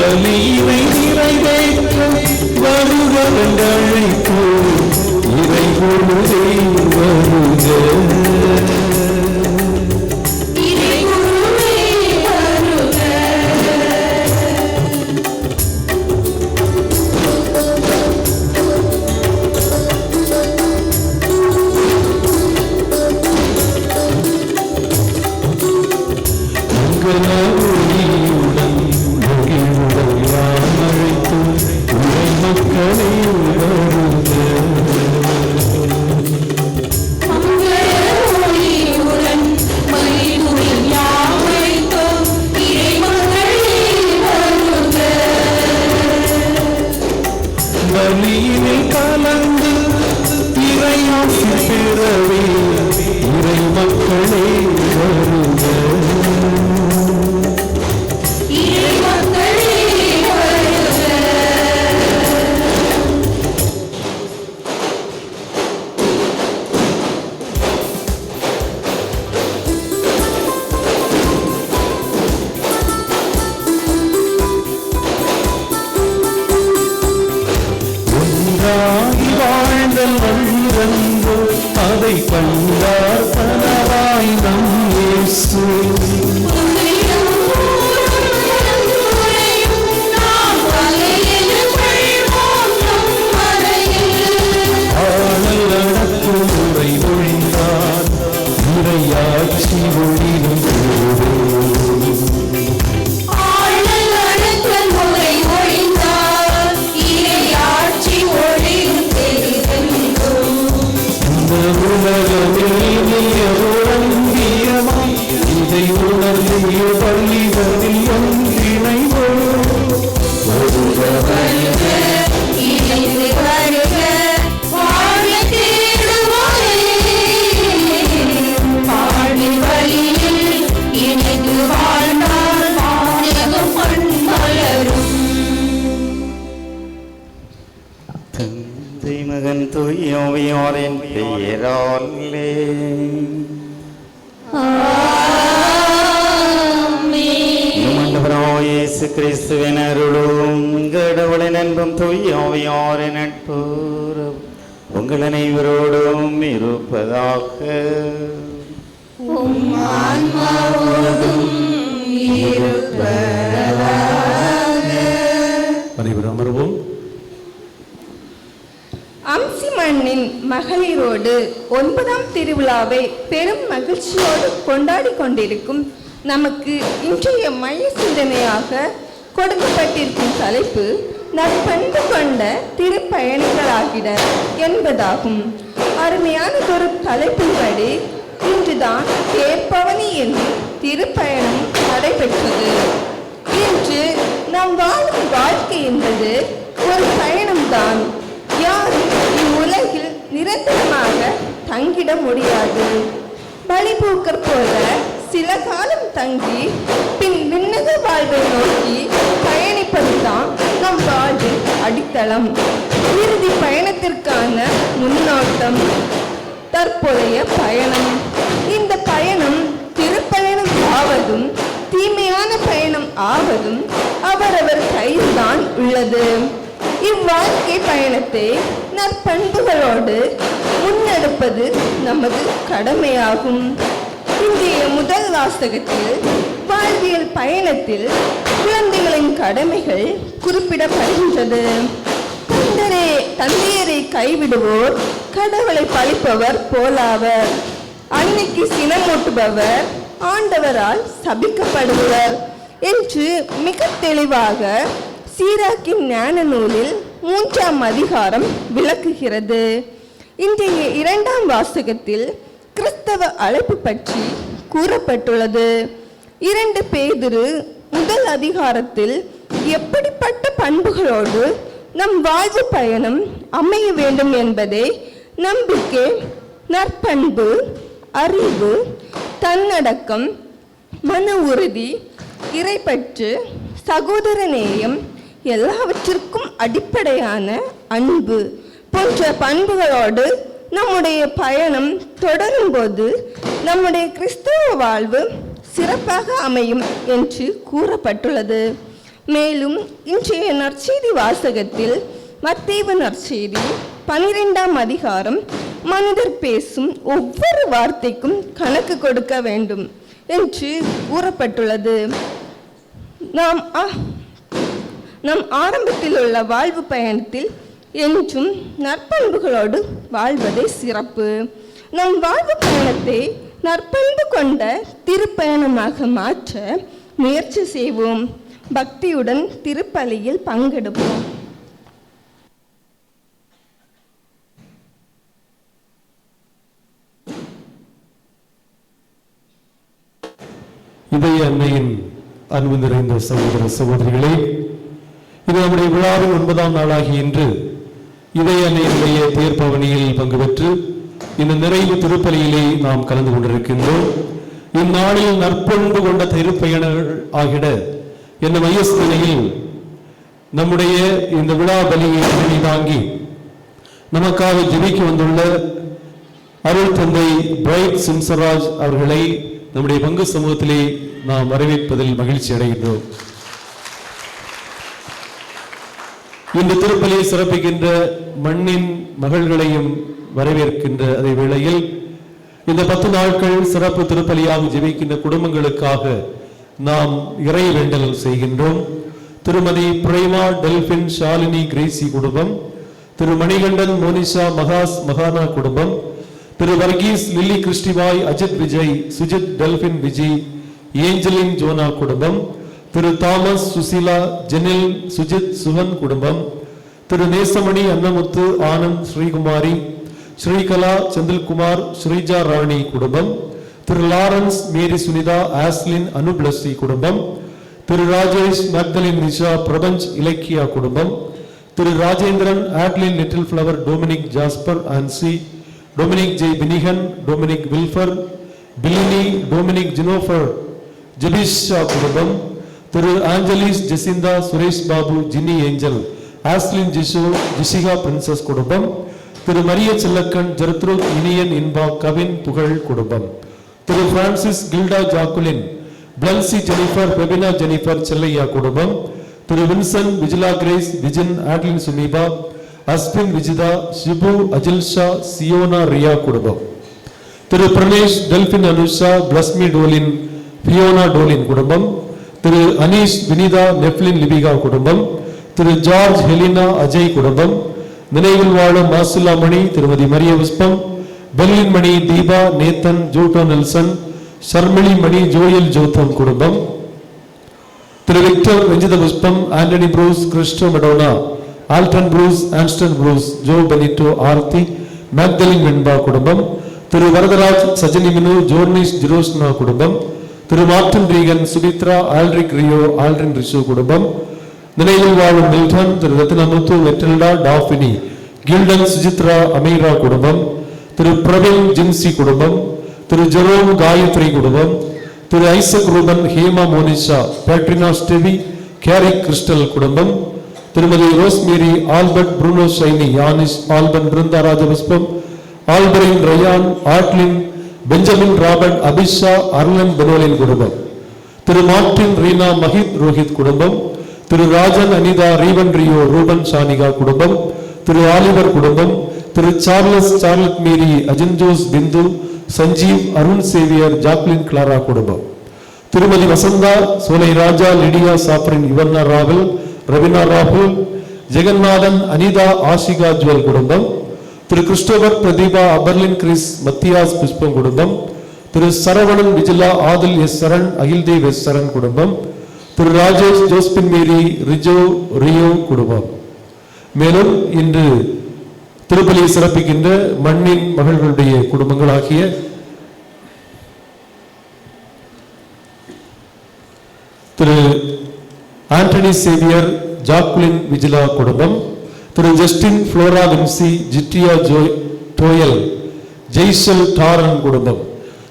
பலியினை நிறைவேற்ற வருகிறழைப்பு இறை பொழுதே வருக. பலியினில் கலந்து இறையாசி பெறவே இறை மக்களே வருக. வாழ்ந்தல் வந்திரந்தோ அதை கண்டார் கனவாய் நம் இயேசு. ஆளல் அடக்கும் முறை ஒழிந்தார் இறையாட்சி ஒளிரும் இதை உணர்ந்திய பள்ளிகளில் ஒன்றிணைவோ தந்தை மகன் தூயோவியோரின் பெயராலே இயேசு கிறிஸ்துவின் அருளும் கடவுளின் அன்பும் தூயோவியோரின் நட்புறவும் உங்கள் அனைவரோடும் இருப்பதாக. அனைவரும் அமர்வோம். அம்சி மண்ணின் மகளிரோடு 9ஆம் திருவிழாவை பெரும் மகிழ்ச்சியோடு கொண்டாடி கொண்டிருக்கும் நமக்கு இன்றைய மைய சிந்தனையாக கொடுக்கப்பட்டிருக்கும் தலைப்பு நற்பண்பு கொண்ட திருப்பயணிகளாகிட என்பதாகும். அருமையானதொரு தலைப்பின்படி இன்றுதான் தேர்பவனி என்னும் திருப்பயணம் நடைபெற்றது. இன்று நாம் வாழும் வாழ்க்கை என்பது ஒரு பயணம்தான். யாரும் இவ்வுலகில் நிரந்தரமாக தங்கிட முடியாது. பலிபூக்கர் போல சில காலம் தங்கி பின் விண்ணக வாழ்வை நோக்கி பயணிப்பதுதான் நம் வாழ்வின் அடித்தளம். இறுதி பயணத்திற்கான முன்னோட்டம் தற்போதைய பயணம். இந்த பயணம் திருப்பயணம் ஆவதும் தீமையான பயணம் ஆவதும் அவரவர் கையில்தான் உள்ளது. இவ்வாழ்க்கை பயணத்தை நற்பண்புகளோடு முன்னெடுப்பது நமது கடமையாகும். இன்றைய முதல் வாசகத்தில் வாழ்வியல் பயணத்தில் குழந்தைகளின் கடமைகள் குறிப்பிடப்படுகின்றது. தந்தையரை கைவிடுவோர் கடவுளை பழிப்பவர் போலாவர். அன்னைக்கு சினமூட்டுபவர் ஆண்டவரால் சபிக்கப்படுவர் என்று மிக தெளிவாக சீராக்கின் ஞான நூலில் 3ஆம் அதிகாரம் விளக்குகிறது. இன்றைய 2ஆம் வாசகத்தில் கிறிஸ்தவ அழைப்பு பற்றி கூறப்பட்டுள்ளது. 2 பேதுரு 1 அதிகாரத்தில் எப்படிப்பட்ட பண்புகளோடு நம் வாழ்வு பயணம் அமைய வேண்டும் என்பதை நம்பிக்கை, நற்பண்பு, அறிவு, தன்னடக்கம், மன உறுதி, இறைப்பற்று, சகோதர நேயம், எல்லாவற்றிற்கும் அடிப்படையான அன்பு போன்ற பண்புகளோடு நம்முடைய பயணம் தொடரும் போது நம்முடைய கிறிஸ்தவ வாழ்வு சிறப்பாக அமையும் என்று கூறப்பட்டுள்ளது. மேலும் இன்றைய நற்செய்தி வாசகத்தில் மத்தேயு நற்செய்தி 12ஆம் அதிகாரம் மனிதர் பேசும் ஒவ்வொரு வார்த்தைக்கும் கணக்கு கொடுக்க வேண்டும் என்று கூறப்பட்டுள்ளது. நம் ஆரம்பத்தில் உள்ள வாழ்வு பயணத்தில் என்றும் நற்பண்புகளோடு வாழ்வதே சிறப்பு. நம் வாழ்வு பயணத்தை நற்பண்பு கொண்ட திருப்பயணமாக மாற்ற முயற்சி செய்வோம். பக்தியுடன் திருப்பலியில் பங்கெடுப்போம். இதய அன்னையின் அன்பு நிறைந்த சகோதர சகோதரிகளே, இது நம்முடைய விழாவின் 9ஆம் நாளாகி இன்று இதய அன்னையினுடைய தேர்ப்பவனியில் பங்கு பெற்று இந்த நிறைவு திருப்பலியிலே நாம் கலந்து கொண்டிருக்கின்றோம். இந்நாளில் நற்பண்பு கொண்ட திருப்பயணங்கள் ஆகிட என்ற மையஸ்தனையில் நம்முடைய இந்த விழா பலியை தாங்கி நமக்காக ஜெபிக்க வந்துள்ள அருள் தந்தை பிரைட் சிம்சராஜ் அவர்களை நம்முடைய பங்கு சமூகத்திலே நாம் வரவேற்பதில் மகிழ்ச்சி அடைகின்றோம். இந்த திருப்பலியை சிறப்பிக்கின்ற மண்ணின் மகள்களையும் வரவேற்கின்ற அதே வேளையில் இந்த 10 நாட்கள் சிறப்பு திருப்பலியாக ஜெபிக்கின்ற குடும்பங்களுக்காக நாம் இறை வேண்டல் செய்கின்றோம். திருமதி பிரேமா டெல்பின் ஷாலினி கிரேசி குடும்பம், திரு மணிகண்டன் மோனிஷா மகாஸ் மகானா குடும்பம், திரு வர்கீஸ் லில்லி கிறிஸ்டிபாய் அஜித் விஜய் சுஜித் டெல்பின் விஜய் ஏஞ்சலின் ஜோனா குடும்பம், திரு தாமஸ் சுசீலா ஜெனில் சுஜித் சுவன் குடும்பம், திரு நேசமணி அன்னமுத்து ஆனந்த் ஸ்ரீகுமாரி ஸ்ரீகலா செந்தில்குமார் ஸ்ரீஜா ராணி குடும்பம், திரு லாரன்ஸ் மேரி சுனிதா ஆஸ்லின் அனுப்ளஸ்டி குடும்பம், திரு ராஜேஷ் மேக்தலின் நிஷா பிரபஞ்ச் இலக்கியா குடும்பம், Thiru Rajendran Adlin Little Flower Dominic Jasper Ancy Dominic J Finnigan Dominic Wilfer Bilini Dominic Jinofer Jebisha குடும்பம், Thiru Angelis Jacintha Suresh Babu Jini Angel Aslin Jisho Jisika Princess குடும்பம், திரு மரிய செல்லக்கன் ஜெர்த்ரூத் இனியன் இன்பா கவின் புகழ் குடும்பம், Thiru Francis Gilda Jacqueline Blancy Jennifer Febina Jennifer Chellaiah குடும்பம், திரு வின்சன் விஜிலா கிரேஸ் விஜின் ஆட்லின் சுமீபா அஸ்பின் விஜிதா ஷிபு அஜில்ஷா சியோனா ரியா குடும்பம், திரு பிரணேஷ் டெல்பின் அனுஷா பிளஸ்மி டோலின் பியோனா டோலின் குடும்பம், திரு அனீஷ் வினிதா நெப்லின் லிபிகா குடும்பம், திரு ஜார்ஜ் ஹெலினா அஜய் குடும்பம், நினைவில் வாழும் மாசுல்லா மணி Thirumathi Mariya Pushpam Berlin Mani Deepa Nathan Jutto Nelson Sharmili Mani Joel Jotham குடும்பம், Thiru Victor Ranjitha Pushpam Antony Bruce Christo Madonna Alton Bruce Anston Bruce Joe Benito Aarthi Magdalene Venba குடும்பம், திரு வரதராஜ் சஜனி மினு ஜோர்னிஷ் ஜிரோஸ்னா குடும்பம், Thiru Martin Reagan Subithra Alric Rio Alrin Risho குடும்பம், நினைவில் வாழும் மில்டன் திரு ரத்னமுத்து வெற்றில்டா டாஃபினி கில்டன் சுஜித்ரா அமீரா குடும்பம், திரு பிரவீன் ஜின்சி குடும்பம், திரு ஜெரோம் காயத்ரி குடும்பம், Thiru Isaac Ruban Hema Monisha Patrina Stevie Garrick Crystal குடும்பம், Thirumathi Rosemary Albert Bruno Shiny Yanish Alban Brindha Rajapushpam Alberin Rayan Adlin Benjamin Robert Abisha Arlan Benolin குடும்பம், திரு மார்டின் ரீனா மஹித் ரோஹித் குடும்பம், Thiru Rajan Anitha Reevan Rio Reuben Shanika குடும்பம், திரு ஆலிவர் குடும்பம், Thiru Charles Charlotte Mary Ajanjose Bindhu Sanjeev Arun Xavier Jacqueline Clara குடும்பம், Thirumathi Vasantha Solai Raja Lydia Sabrin Yuvanna Raval Raveena ராகுல் ஜெகநாதன் அனிதா ஆஷிகா ஜுவல் குடும்பம், திரு Christopher Pradeeba Aberlin Chris Mathias Pushpam குடும்பம், திரு சரவணன் விஜிலா ஆதில் எஸ் சரண் அகில்தேவ் எஸ் சரண் குடும்பம், Thiru Rajesh Josephine Mary Rijo Rio குடும்பம். மேலும் இன்று திருப்பலியை சிறப்பிக்கின்ற மண்ணின் மகள்களுடைய குடும்பங்களாகிய Thiru Antony Xavier Jacqueline Vijila குடும்பம், Thiru Justin Flora Vinci Jittiya Doyle Jaisal Darren குடும்பம்,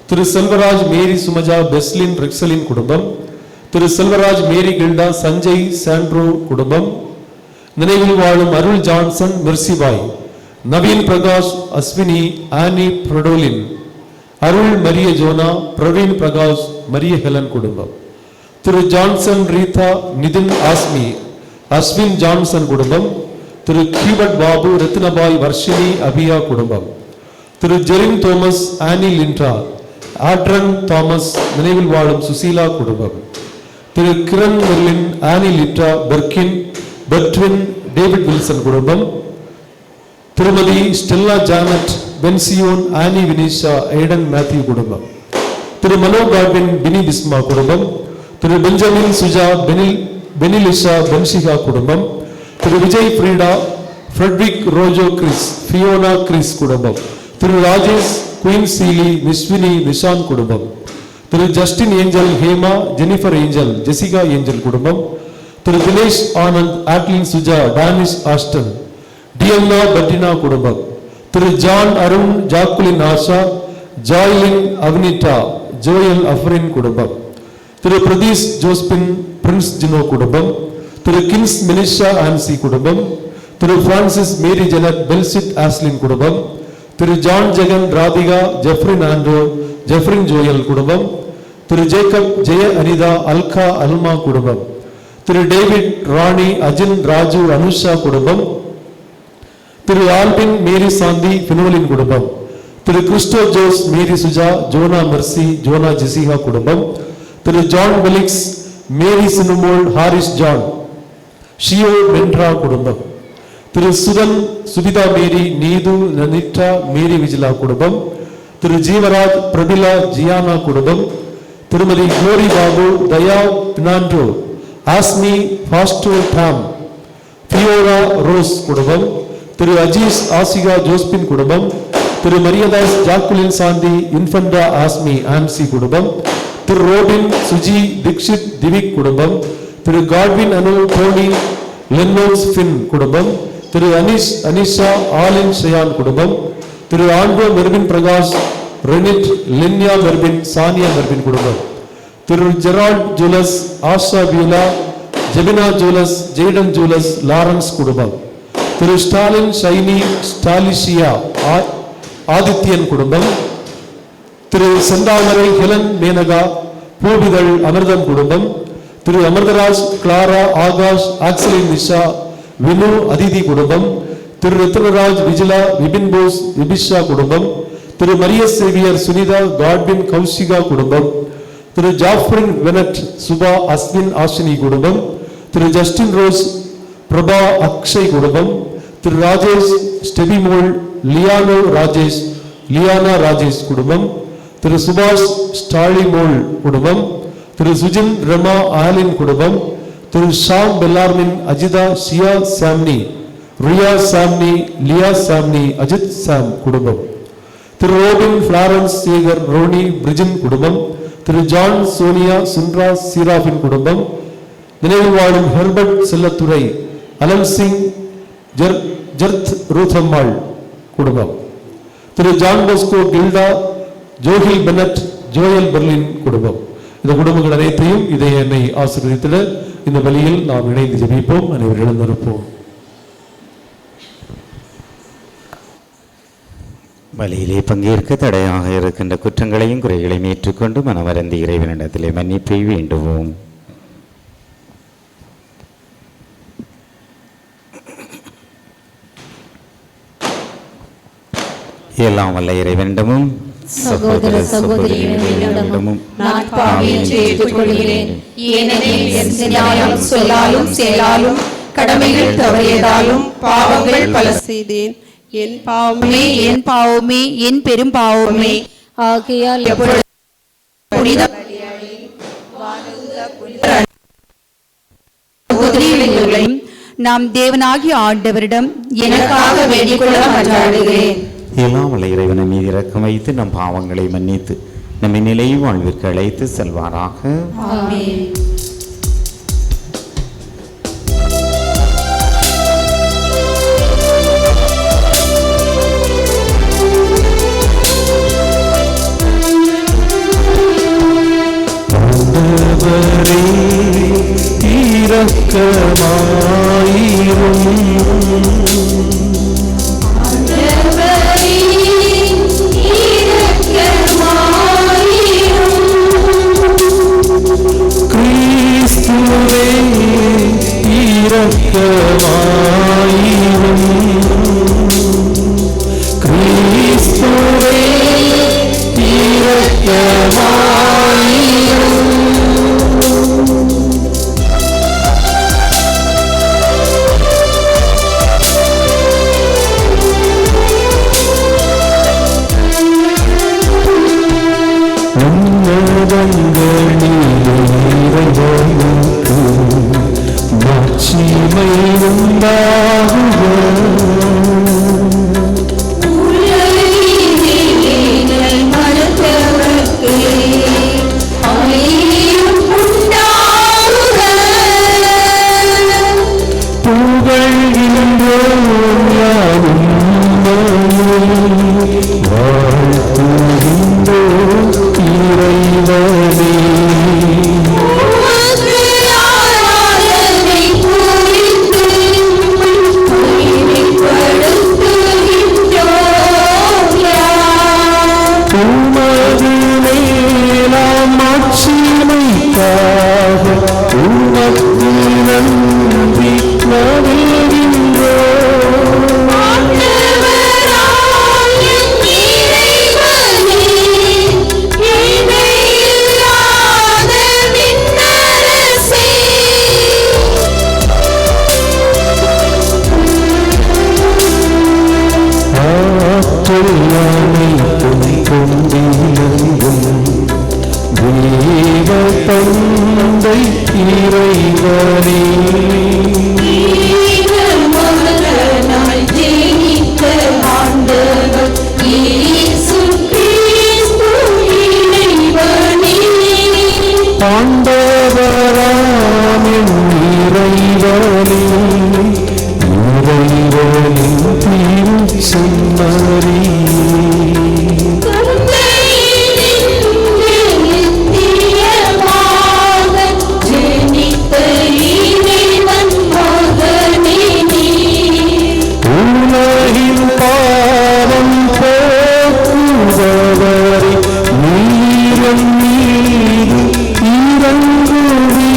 திரு செல்வராஜ் மேரி சுமஜா பெஸ்லின் ரெக்சலின் குடும்பம், திரு செல்வராஜ் மேரி கில்டா சஞ்சய் சாண்ட்ரோ குடும்பம், நினைவில் வாழும் அருள் ஜான்சன் மிர்சிபாய் நவீன் பிரகாஷ் அஸ்வினி ஆனி பிரடோலின் அருள் மரிய ஜோனா பிரவீன் பிரகாஷ் மரிய ஹெலன் குடும்பம், திரு ஜான்சன் ரீதா நிதின் ஆஸ்மி அஸ்வின் ஜான்சன் குடும்பம். திரு கியூபட் பாபு ரத்னபாய் வர்ஷினி அபியா குடும்பம். திரு ஜெரின் தோமஸ் ஆனி லிண்ட்ரா ஆட்ரன் தாமஸ் நினைவில் வாழும் சுசீலா குடும்பம். திரு கிரண் மெர்லின் ஆனி லிட்ரா பெர்கின் பெர்ட்வின் டேவிட் வில்சன் குடும்பம். திருமதி ஸ்டெல்லா ஜானட் பென்சியோன் ஆனி வினிஷா ஐடன் மேத்யூ குடும்பம். திரு மனோ கார்வின் பினி பிஸ்மா குடும்பம். திரு பெஞ்சமின் சுஜா பெனிலிஷா பென்ஷிகா குடும்பம். Thiru Vijay Frieda Frederick Rojo Chris Fiona Chris குடும்பம். திரு ராஜேஷ் குயின் சீலி நிஸ்வினி நிஷான் குடும்பம். Thiru Justin Angel Hema Jennifer Angel Jessica Angel குடும்பம். Thiru Dinesh Anand Adlin Suja Danish Aston Dianna Pattina குடும்பம். Thiru John Arun Jacqueline Asha Joylin Avnita Joel Afrin குடும்பம். திரு பிரதீஷ் ஜோஸ்பின் பிரின்ஸ் ஜினோ குடும்பம். திரு கின்ஸ் மினிஷா ஆன்சி குடும்பம். Thiru Francis Mary Janet Belcit Aslin குடும்பம். திரு ஜான் ஜெகன் ராதிகா ஜெஃப்ரின் ஆண்ட்ரோ ஜெஃப்ரின் ஜோயல் குடும்பம். திரு ஜேக்கப் ஜெய அனிதா அல்கா அல்மா குடும்பம். திரு டேவிட் ராணி அஜின் ராஜு அனுஷா குடும்பம். திரு ஆல்பின் மேரி சாந்தி பினோலின் குடும்பம். திரு கிறிஸ்டோ ஜோஸ் மேரி சுஜா ஜோனா மெர்சி ஜோனா ஜெசிகா குடும்பம். திரு ஜான் பெலிக்ஸ் மேரி சினுமோல் ஹாரிஸ் ஜான் ஷியோ பென்ட்ரா குடும்பம். திரு சுதன் சுபிதா மேரி நீது நனிட்ரா மேரி விஜிலா குடும்பம். திரு ஜீவராஜ் பிரபிலா ஜியானா குடும்பம். Thirumathi Glory Babu Daya Fernando Asmi Fausto Tom Fiora Rose குடும்பம். திரு அஜீஸ் ஆசிகா ஜோஸ்பின் குடும்பம். திரு மரியதாஸ் ஜாக்குலின் சாந்தி இன்ஃபண்டா ஆஸ்மி ஆன்சி குடும்பம். திரு ரோபின் சுஜி தீக்ஷித் திவிக் குடும்பம். Thiru Godwin Anu Tony Lennox Finn குடும்பம். திரு அனிஷ் அனிஷா ஆலின் ஷயான் குடும்பம். Thiru Andro Mervin Prakash Renit Linya Mervin Saniya Mervin குடும்பம். Thiru Gerald Jules Asha Beulah Jebina Jules Jayden Jules Lawrence குடும்பம். திரு ஸ்டாலின் ஷைனி ஸ்டாலிஷியா ஆதித்யன் குடும்பம். திரு செந்தாமரை ஹெலன் மேனகா பூவிதழ் அமிர்தம் குடும்பம். திரு அமிர்தராஜ் கிளாரா ஆகாஷ் ஆக்சலின் நிஷா வினு அதிதி குடும்பம். திரு ரத்னராஜ் விஜிலா விபின் போஸ் விபிஷா குடும்பம். திரு மரிய சேவியர் சுனிதா காட்வின் கௌஷிகா குடும்பம். திரு ஜாஃப்ரின் வெனட் சுபா அஸ்வின் ஆஷினி குடும்பம். திரு ஜஸ்டின் ரோஸ் பிரபா அக்ஷய் குடும்பம். திரு ராஜேஷ் ஸ்டெபிமோல் லியானோ ராஜேஷ் லியானா ராஜேஷ் குடும்பம். திரு சுபாஷ் ஸ்டாலிமோல் குடும்பம். திரு சுஜின் ரமா ஆலின் குடும்பம். திரு ஷாம் பெல்லார்மின் அஜிதா ஷியா சாம்னி ரியா சாம்னி லியா சாம்னி அஜித் சாம் குடும்பம். Thiru Robin Florence Sekar Ronnie Brijin குடும்பம். Thiru John Sonia Sunra Seraphin குடும்பம். நினைவில் வாழும் ஹெர்பர்ட் செல்லத்துறை அலன் சிங் ஜர்த் ரூதம்மாள் குடும்பம். Thiru John Bosco Gilda Johil Bennet Joel Berlin குடும்பம். இந்த குடும்பங்கள் அனைத்தையும் இதை என்னை ஆசீர்வதித்திட இந்த பலியில் நாம் இணைந்து ஜெபிப்போம். அனைவரும் எழுந்திருப்போம். பலியிலே பங்கேற்க தடையாக இருக்கின்ற குற்றங்களையும் குறைகளையும் ஏற்றுக்கொண்டு மனவருந்தி இறைவனிடத்திலே மன்னிப்பை வேண்டுவோம். எல்லாம் வல்ல இறைவனிடமும் சகோதர சகோதரிகளிடமும் நான் பாவியென்று ஏற்றுக்கொள்கிறேன். ஏனெனில் என் சிந்தையாலும் சொல்லாலும் செயலாலும் கடமைகள் தவறியதாலும் பாவங்கள் பல செய்தேன். என் பாவமே என் பாவமே என் பெரும் பாவமே. ஆகையால் எப்பொழுதும் புனித சகோதரிகளையும் நாம் தேவனாகிய ஆண்டவரிடம் எனக்காக வேண்டிக் கொள்ள மன்றாடுகிறேன். எல்லாம் வல்ல இறைவனை மீது இரக்கம் வைத்து நம் பாவங்களை மன்னித்து நம்மை நிலை வாழ்விற்கு அழைத்து செல்வாராக. ஆமென். இரக்கமாயிரும் கிறிஸ்துவே இரக்கமாயிரும். மாட்சிமை உண்டாகுக. புகழ்கின்றோம் யாவும் வாழ்த்துகின்றோம் இறைவனே. உமது மேலாம் மாட்சிமைக்காக உமக்கு நன்றி நல்கின்றோம். தேவ தந்தை இறைவனே ஆண்டவராம் என் இறைவனே இறைவனின் திருச்செம்மறி உலகின் பாவம் போக்குபவரே நீரம் மீது இறங்குவீர்.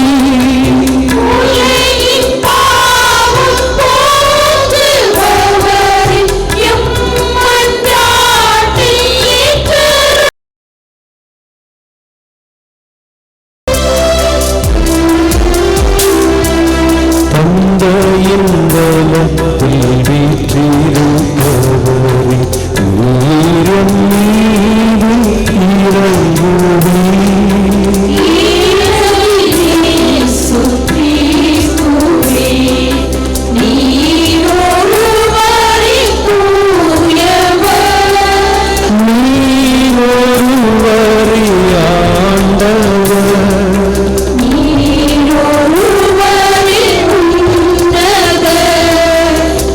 தந்தையின் பலத்தில் வீற்றிருப்பவரே நீரம் மீது இறங்குவீர். நீரொருவரே ஆண்டவர்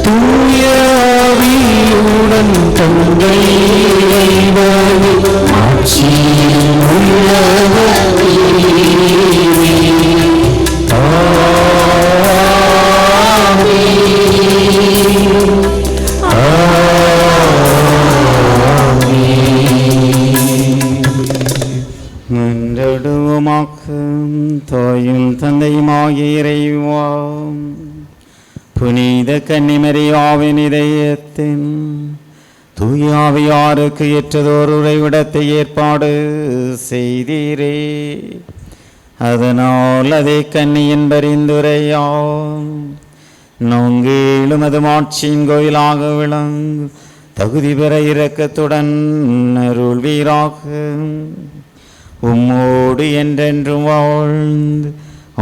தூய ஆவியுடன் தந்தை இறைவனே ஆட்சியில் உள்ளவரே. தாயும் தந்தையுமாகிய இறைவா, புனித கன்னிமரியாவின் இதயத்தின் தூயாவியாருக்கு ஏற்றதோர் உறைவிடத்தை ஏற்பாடு செய்தீரே. அதனால் அதே கன்னியின் பரிந்துரையால் நோங்கேளும் அது மாட்சியின் கோயிலாக விளங்கு தகுதி பெற இரக்கத்துடன் அருள்வீராக. உம்மோடு என்றென்றும் வாழ்ந்து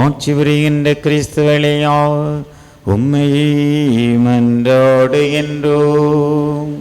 ஆட்சி புரிகின்ற கிறிஸ்துவளையார் உம்மை மன்றாடு என்றோம்.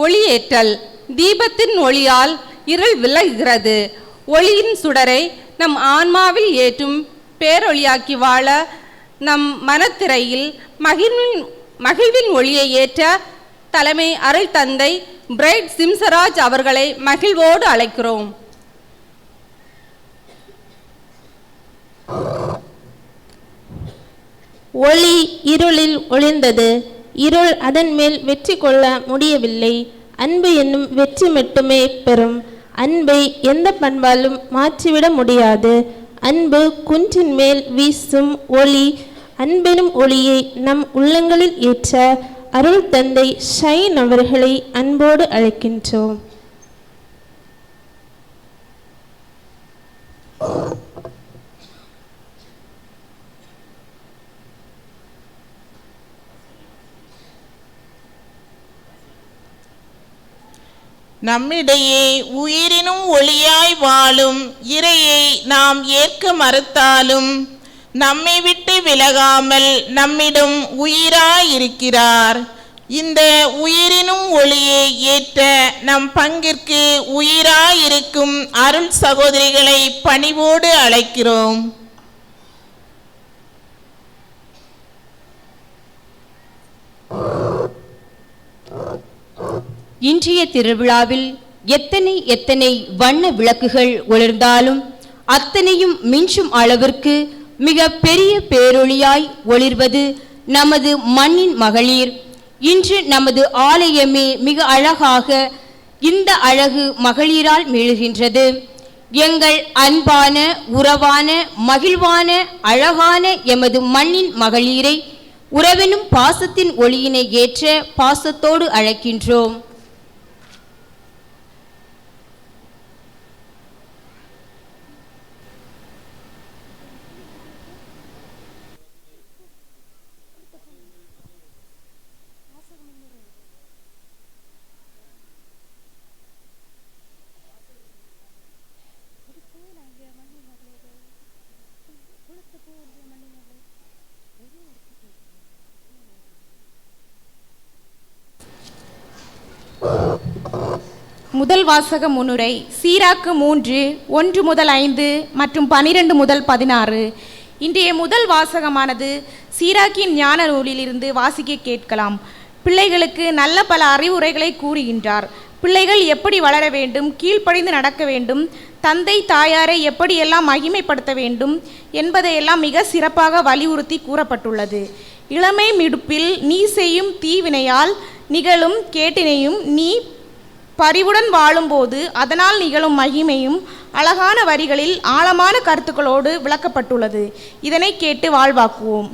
ஒளியேற்றல். தீபத்தின் ஒளியால் இருள் விலகுகிறது. ஒளியின் சுடரை நம் ஆன்மாவில் ஏற்றும் பேரொளியாக்கி வாழ நம் மனத்திரையில் மகிழ்வின் ஒளியை ஏற்ற தலைமை அருள் தந்தை பிரைட் சிம்சராஜ் அவர்களை மகிழ்வோடு அழைக்கிறோம். ஒளி இருளில் ஒளிர்ந்தது. இருள் அதன் மேல் வெற்றி கொள்ள முடியவில்லை. அன்பு என்னும் வெற்றி மட்டுமே பெறும். அன்பை எந்த பண்பாலும் மாற்றிவிட முடியாது. அன்பு குன்றின் மேல் வீசும் ஒளி. அன்பெனும் ஒளியை நம் உள்ளங்களில் ஏற்ற அருள் தந்தை ஷைன் அவர்களை அன்போடு அழைக்கின்றோம். நம்மிடையே உயிரினும் ஒளியாய் வாழும் இறையை நாம் ஏற்க மறுத்தாலும் நம்மை விட்டு விலகாமல் நம்மிடம் உயிராயிருக்கிறார். இந்த உயிரினும் ஒளியை ஏற்ற நம் பங்கிற்கு உயிராயிருக்கும் அருள் சகோதரிகளை பணிவோடு அழைக்கிறோம். இன்றைய திருவிழாவில் எத்தனை வண்ண விளக்குகள் ஒளிர்ந்தாலும் அத்தனையும் மிஞ்சும் அளவிற்கு மிக பெரிய பேரொளியாய் ஒளிர்வது நமது மண்ணின் மகளிர். இன்று நமது ஆலயமே மிக அழகாக இந்த அழகு மகளிரால் மீளுகின்றது. எங்கள் அன்பான, உறவான, மகிழ்வான, அழகான எமது மண்ணின் மகளிரை உறவெனும் பாசத்தின் ஒளியினை ஏற்ற பாசத்தோடு அழைக்கின்றோம். முதல் வாசக முன்னுரை. சீராக்கு 3 1 முதல் 5 மற்றும் 12 முதல் 16. இன்றைய முதல் வாசகமானது சீராக்கின் ஞான நூலிலிருந்து வாசிக்க கேட்கலாம். பிள்ளைகளுக்கு நல்ல பல அறிவுரைகளை கூறுகின்றார். பிள்ளைகள் எப்படி வளர வேண்டும், கீழ்ப்படிந்து நடக்க வேண்டும், தந்தை தாயாரை எப்படியெல்லாம் மகிமைப்படுத்த வேண்டும் என்பதையெல்லாம் மிக சிறப்பாக வலியுறுத்தி கூறப்பட்டுள்ளது. இளமை மிடுப்பில் நீ செய்யும் தீவினையால் நிகழும் கேட்டினையும் நீ பரிவுடன் வாழும்போது அதனால் நிகழும் மகிமையும் அழகான வரிகளில் ஆழமான கருத்துக்களோடு விளக்கப்பட்டுள்ளது. இதனை கேட்டு வாழ்வாக்குவோம்.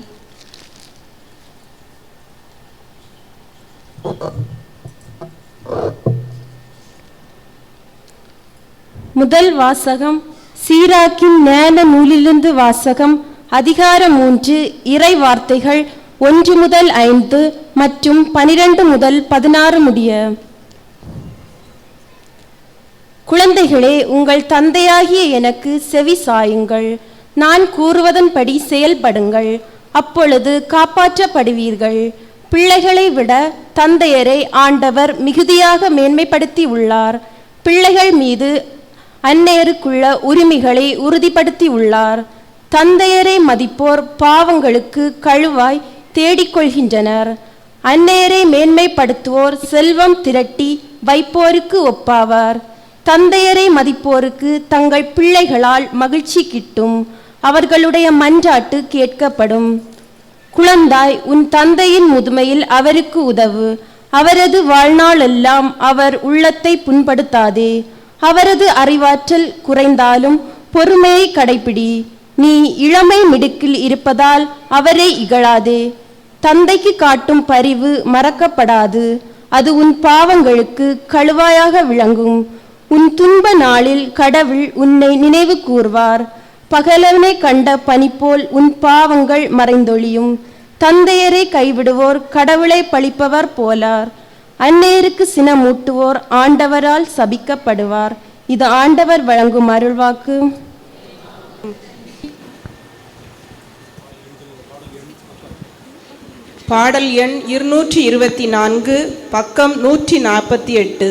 முதல் வாசகம் சீராக்கின் ஞான நூலிலிருந்து வாசகம். அதிகாரம் 3 இறை வார்த்தைகள் 1 முதல் 5 மற்றும் 12 முதல் 16 முடிய. குழந்தைகளே, உங்கள் தந்தையாகிய எனக்கு செவி சாயுங்கள். நான் கூறுவதன்படி செயல்படுங்கள், அப்பொழுது காப்பாற்றப்படுவீர்கள். பிள்ளைகளை விட தந்தையரை ஆண்டவர் மிகுதியாக மேன்மைப்படுத்தி உள்ளார். பிள்ளைகள் மீது அன்னையருக்குள்ள உரிமைகளை உறுதிப்படுத்தி உள்ளார். தந்தையரை மதிப்போர் பாவங்களுக்கு கழுவாய் தேடிக்கொள்கின்றனர். அன்னையரை மேன்மைப்படுத்துவோர் செல்வம் திரட்டி வைப்போருக்கு ஒப்பாவார். தந்தையரை மதிப்போருக்கு தங்கள் பிள்ளைகளால் மகிழ்ச்சி கிட்டும், அவர்களுடைய மன்றாட்டு கேட்கப்படும். குழந்தாய், உன் தந்தையின் முதுமையில் அவருக்கு உதவு. அவரது வாழ்நாளெல்லாம் அவர் உள்ளத்தை புண்படுத்தாதே. அவரது அறிவாற்றல் குறைந்தாலும் பொறுமையை கடைபிடி. நீ இளமை மிடுக்கில் இருப்பதால் அவரை இகழாதே. தந்தைக்கு காட்டும் பரிவு மறக்கப்படாது. அது உன் பாவங்களுக்கு கழுவாயாக விளங்கும். உன் துன்ப நாளில் கடவுள் உன்னை நினைவு கூர்வார். பகலவனை கண்ட பனி போல் உன் பாவங்கள் மறைந்தொழியும். தந்தையரை கைவிடுவோர் கடவுளை பழிப்பவர் போலார். அன்னையருக்கு சினமூட்டுவோர் ஆண்டவரால் சபிக்கப்படுவார். இது ஆண்டவர் வழங்கும் அருள்வாக்கு. பாடல் எண் 224, பக்கம் 148.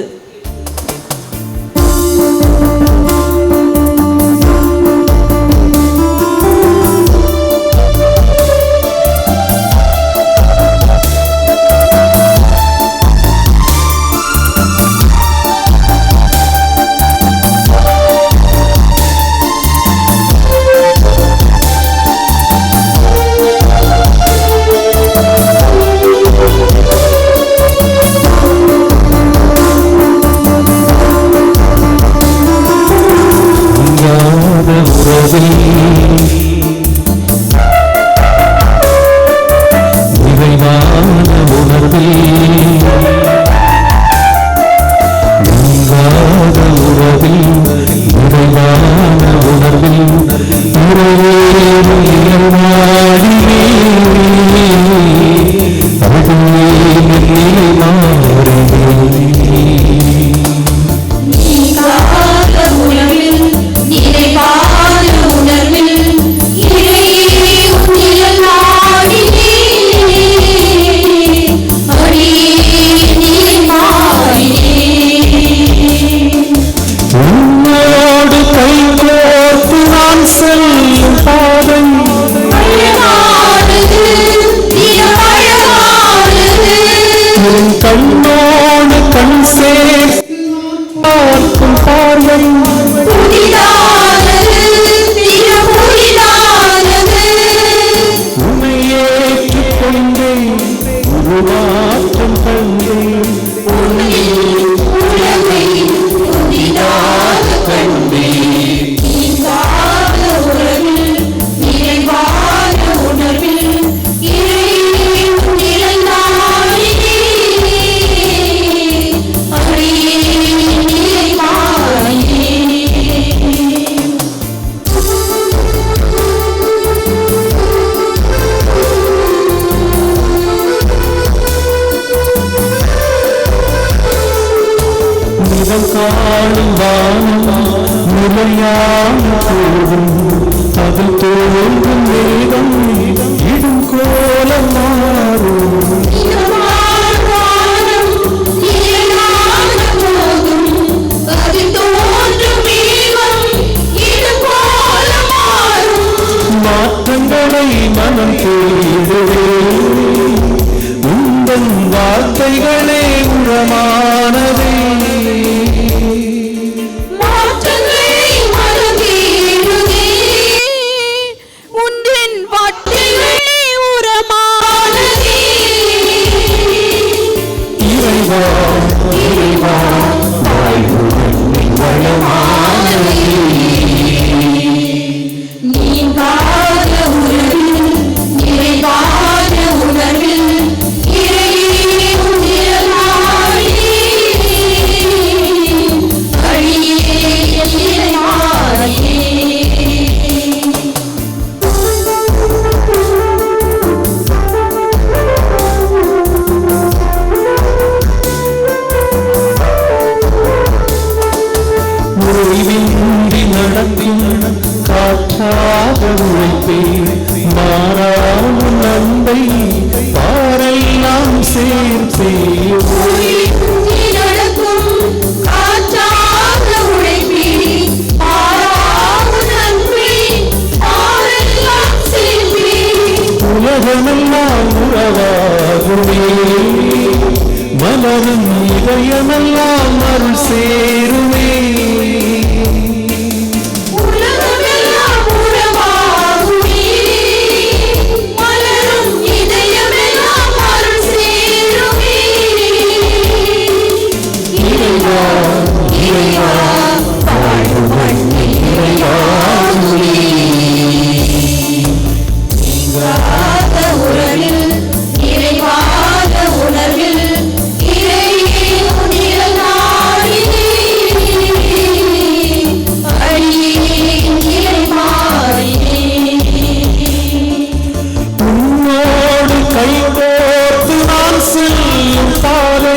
கைகோர்த்து நான் செல்லும் பாதை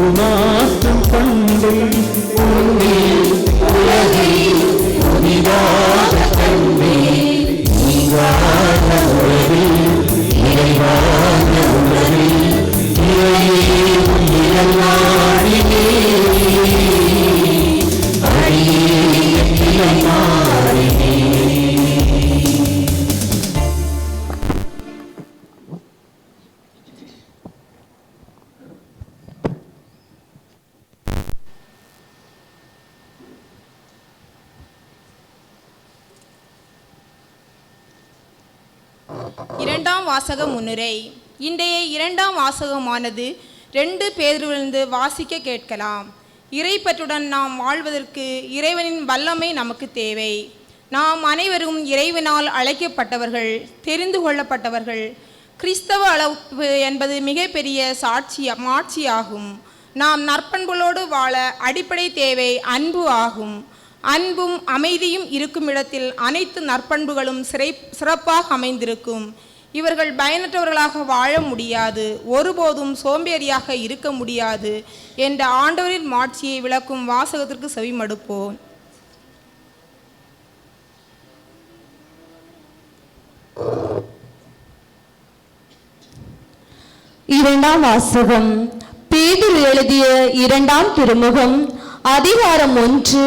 உருமாற்றம் கண்டு உன்னில் உலகை புதிதாக கண்டே நீங்காத உலகில் நிறைவான உலகில் இறையே இளநாளிலே அடியே இளநாளிலே. இரண்டாம் வாசக முன்னுரை. இன்றைய இரண்டாம் வாசகமானது 2 பேதுருவிலிருந்து வாசிக்க கேட்கலாம். இறைப்பற்றுடன் நாம் வாழ்வதற்கு இறைவனின் வல்லமை நமக்கு தேவை. நாம் அனைவரும் இறைவனால் அழைக்கப்பட்டவர்கள், தெரிந்து கொள்ளப்பட்டவர்கள். கிறிஸ்தவ அழைப்பு என்பது மிகப்பெரிய மாட்சியாகும். நாம் நற்பண்புகளோடு வாழ அடிப்படை தேவை அன்பு ஆகும். அன்பும் அமைதியும் இருக்கும் இடத்தில் அனைத்து நற்பண்புகளும் சிறப்பாக அமைந்திருக்கும். இவர்கள் பயனற்றவர்களாக வாழ முடியாது, ஒருபோதும் சோம்பேறியாக இருக்க முடியாது என்ற ஆண்டவரின் மாட்சியை விளக்கும் வாசகத்திற்கு செவிமடுப்போம். இரண்டாம் வாசகம். பேதுரு எழுதிய 2ஆம் திருமுகம், அதிகாரம் 1,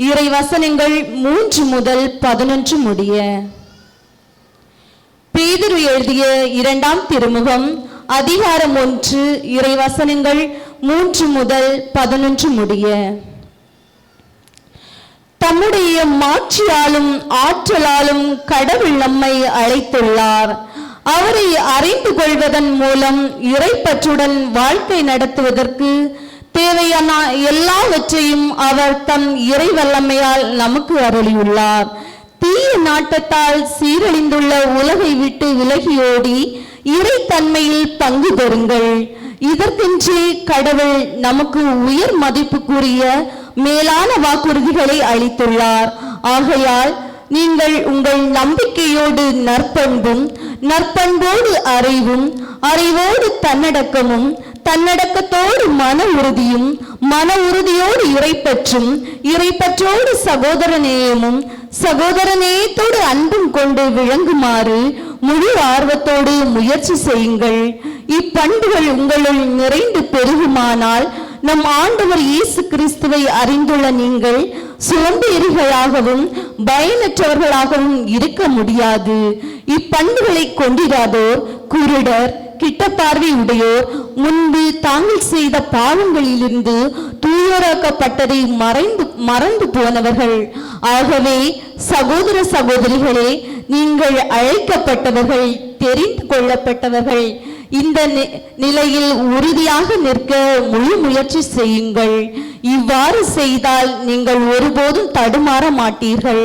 இறை வசனங்கள் 3 முதல் 11 முடிய. பேதுரு எழுதிய 2ஆம் திருமுகம், அதிகாரம் 1, இறை வசனங்கள் 3 முதல் 11 முடிய. தம்முடைய மாட்சியாலும் ஆற்றலாலும் கடவுள் நம்மை அழைத்துள்ளார். அவரை அறிந்து கொள்வதன் மூலம் இறைப்பற்றுடன் வாழ்க்கை நடத்துவதற்கு தேவையான எல்லாவற்றையும் அவர் தம் இறை வல்லமையால் நமக்கு அருளியுள்ளார். தீய நாட்டத்தால் சீரழிந்துள்ள உலகை விட்டு விலகியோடி இறைத்தன்மையில் பங்கு பெறுங்கள். இதற்கென்றே கடவுள் நமக்கு உயர் மதிப்புக்குரிய மேலான வாக்குறுதிகளை அளித்துள்ளார். ஆகையால் நீங்கள் உங்கள் நம்பிக்கையோடு நற்பண்பும், நற்பண்போடு அறிவும், அறிவோடு தன்னடக்கமும், தன்னடக்கத்தோடு மன உறுதியும், மன உறுதியோடு இறைப்பற்றும், இறைப்பற்றோடு சகோதரநேயமும், சகோதரநேயத்தோடு அன்பும் கொண்டு விளங்குமாறு முழு ஆர்வத்தோடு முயற்சி செய்யுங்கள். இப்பண்புகள் உங்களுள் நிறைந்து பெருகுமானால் நம் ஆண்டவர் இயேசு கிறிஸ்துவை அறிந்துள்ள நீங்கள் சோம்பேறிகளாகவும் பயனற்றவர்களாகவும் இருக்க முடியாது. இப்பண்புகளை கொண்டிராதோர், குருடர், கிட்ட பார்வை உடையோர், முன்பு தாங்கள் செய்த பாவங்களிலிருந்து தூயோராக்கப்பட்டதை மறந்து போனவர்கள். ஆகவே சகோதர சகோதரிகளே, நீங்கள் அழைக்கப்பட்டவர்கள், தெரிந்து கொள்ளப்பட்டவர்கள். இந்த நிலையில் உறுதியாக நிற்க முழு முயற்சி செய்யுங்கள். இவ்வாறு செய்தால் நீங்கள் ஒருபோதும் தடுமாற மாட்டீர்கள்.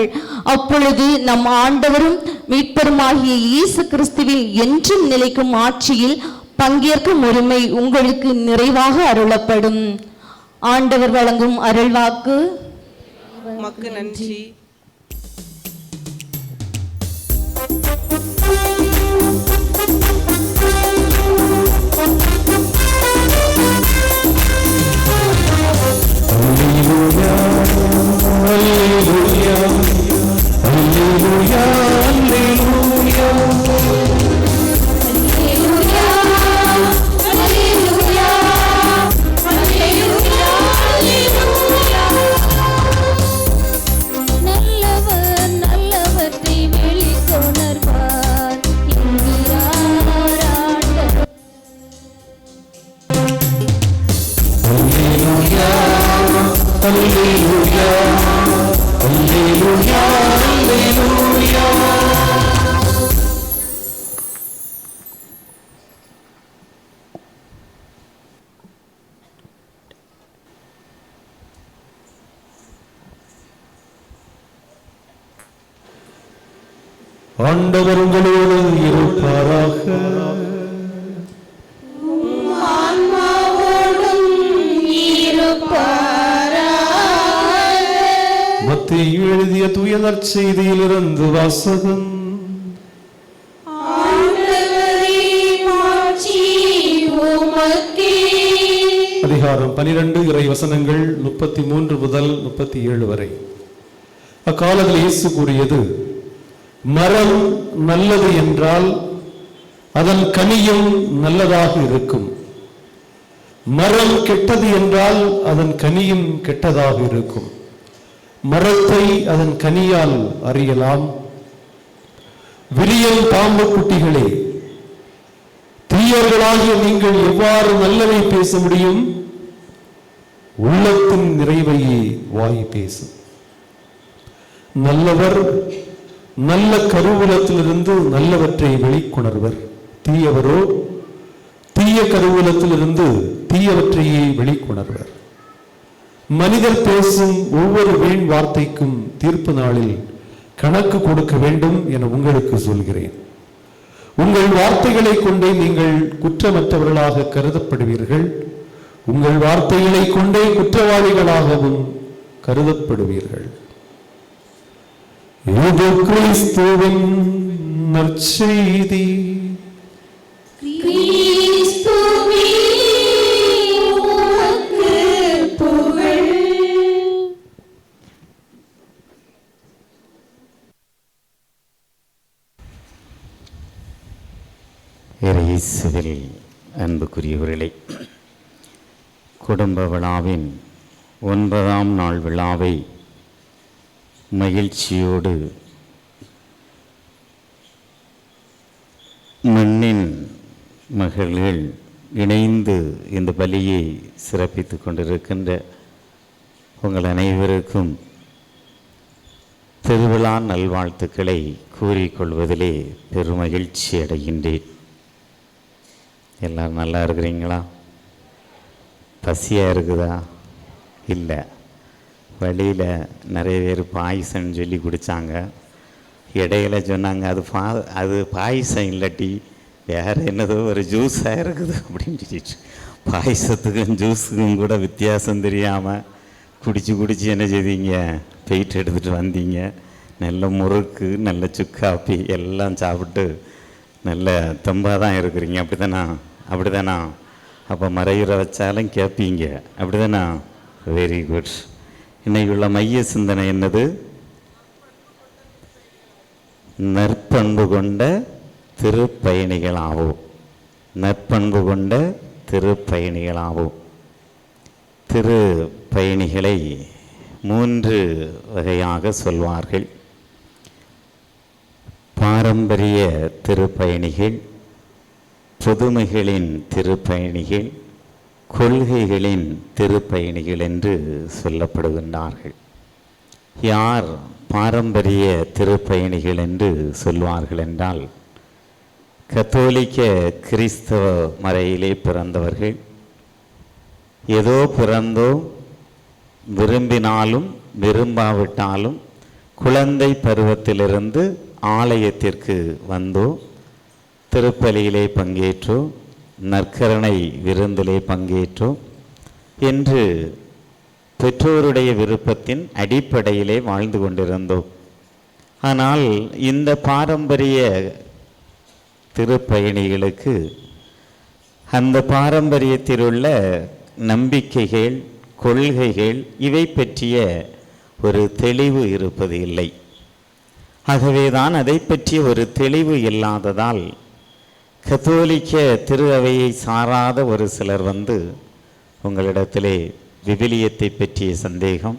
அப்பொழுது நம் ஆண்டவரும் மீட்பருமாகிய இயேசு கிறிஸ்துவின் என்றும் நிலைக்கும் ஆட்சியில் பங்கேற்கும் உரிமை உங்களுக்கு நிறைவாக அருளப்படும். ஆண்டவர் வழங்கும் அருள்வாக்கு. உமக்கு நன்றி. ஆண்டவர் உங்களோடு இருப்பாராக. மத்தேயு எழுதிய தூய நற்செய்தியிலிருந்து வாசகம். அதிகாரம் 12 இறை வசனங்கள் 33 முதல் 37 வரை. அக்காலத்தில் இயேசு கூறியது, மரம் நல்லது என்றால் அதன் கனியும் நல்லதாக இருக்கும், மரம் கெட்டது என்றால் அதன் கனியும் கெட்டதாக இருக்கும். மரத்தை அதன் கனியால் அறியலாம். விரியன் பாம்பு குட்டிகளே, தீயவர்களாகிய நீங்கள் எவ்வாறு நல்லவை பேச முடியும்? உள்ளத்தின் நிறைவையே வாய் பேசும். நல்லவர் நல்ல கருவூலத்திலிருந்து நல்லவற்றை வெளிக்கொணர்வர், தீயவரோ தீய கருவூலத்திலிருந்து தீயவற்றையே வெளிக்கொணர்வர். மனிதர் பேசும் ஒவ்வொரு வீண் வார்த்தைக்கும் தீர்ப்பு நாளில் கணக்கு கொடுக்க வேண்டும் என உங்களுக்கு சொல்கிறேன். உங்கள் வார்த்தைகளை கொண்டே நீங்கள் குற்றமற்றவர்களாக கருதப்படுவீர்கள், உங்கள் வார்த்தைகளை கொண்டே குற்றவாளிகளாகவும் கருதப்படுவீர்கள். இது கிறிஸ்துவின் நற்செய்தி. இயேசுவில் அன்புக்குரியவர்களே, குடும்ப விழாவின் 9ஆம் நாள் விழாவை மகிழ்ச்சியோடு மண்ணின் மகள்கள் இணைந்து இந்த பலியை சிறப்பித்துக் கொண்டிருக்கின்ற உங்கள் அனைவருக்கும் திருவிழா நல்வாழ்த்துக்களை கூறிக்கொள்வதிலே பெருமகிழ்ச்சி அடைகின்றேன். எல்லோரும் நல்லா இருக்கிறீங்களா? பசியாக இருக்குதா? இல்லை. வழியில் நிறைய பேர் பாயசம்னு சொல்லி குடித்தாங்க. இடையில சொன்னாங்க அது பாயசம் இல்லாட்டி வேறு என்னதோ ஒரு ஜூஸாக இருக்குது அப்படின்னு சொல்லிட்டு, பாயசத்துக்கும் ஜூஸுக்கும் கூட வித்தியாசம் தெரியாமல் குடிச்சு என்ன செய்தீங்க, போயிட்டு எடுத்துகிட்டு வந்தீங்க. நல்ல முறுக்கு, நல்ல சுக்காப்பி எல்லாம் சாப்பிட்டு நல்ல தெம்பாக தான் இருக்கிறீங்க. அப்படி தானா? அப்போ மறையுற வச்சாலும் கேட்பீங்க, அப்படி தானா? Very good. இன்னைக்குள்ள மைய சிந்தனை என்னது? நற்பண்பு கொண்ட திருப்பயணிகளாவோம். நற்பண்பு கொண்ட திருப்பயணிகளாவோம். திருப்பயணிகளை 3 வகையாக சொல்வார்கள். பாரம்பரிய திருப்பயணிகள், புதுமைகளின் திருப்பயணிகள், கொள்கைகளின் திருப்பயணிகள் என்று சொல்லப்படுகின்றார்கள். யார் பாரம்பரிய திருப்பயணிகள் என்று சொல்வார்கள் என்றால், கத்தோலிக்க கிறிஸ்தவ மறையிலே பிறந்தவர்கள். ஏதோ பிறந்தோ, விரும்பினாலும் விரும்பாவிட்டாலும் குழந்தை பருவத்திலிருந்து ஆலயத்திற்கு வந்தோ, திருப்பலியிலே பங்கேற்றோ, நற்கரணை விருந்திலே பங்கேற்றோ என்று பெற்றோருடைய விருப்பத்தின் அடிப்படையிலே வாழ்ந்து கொண்டிருந்தோம். ஆனால் இந்த பாரம்பரிய திருப்பயணிகளுக்கு அந்த பாரம்பரியத்தில் உள்ள நம்பிக்கைகள், கொள்கைகள் இவை பற்றிய ஒரு தெளிவு இருப்பது இல்லை. ஆகவேதான் அதை பற்றிய ஒரு தெளிவு இல்லாததால் கத்தோலிக்க திரு அவையை சாராத ஒரு சிலர் வந்து உங்களிடத்திலே விவிலியத்தை பற்றிய சந்தேகம்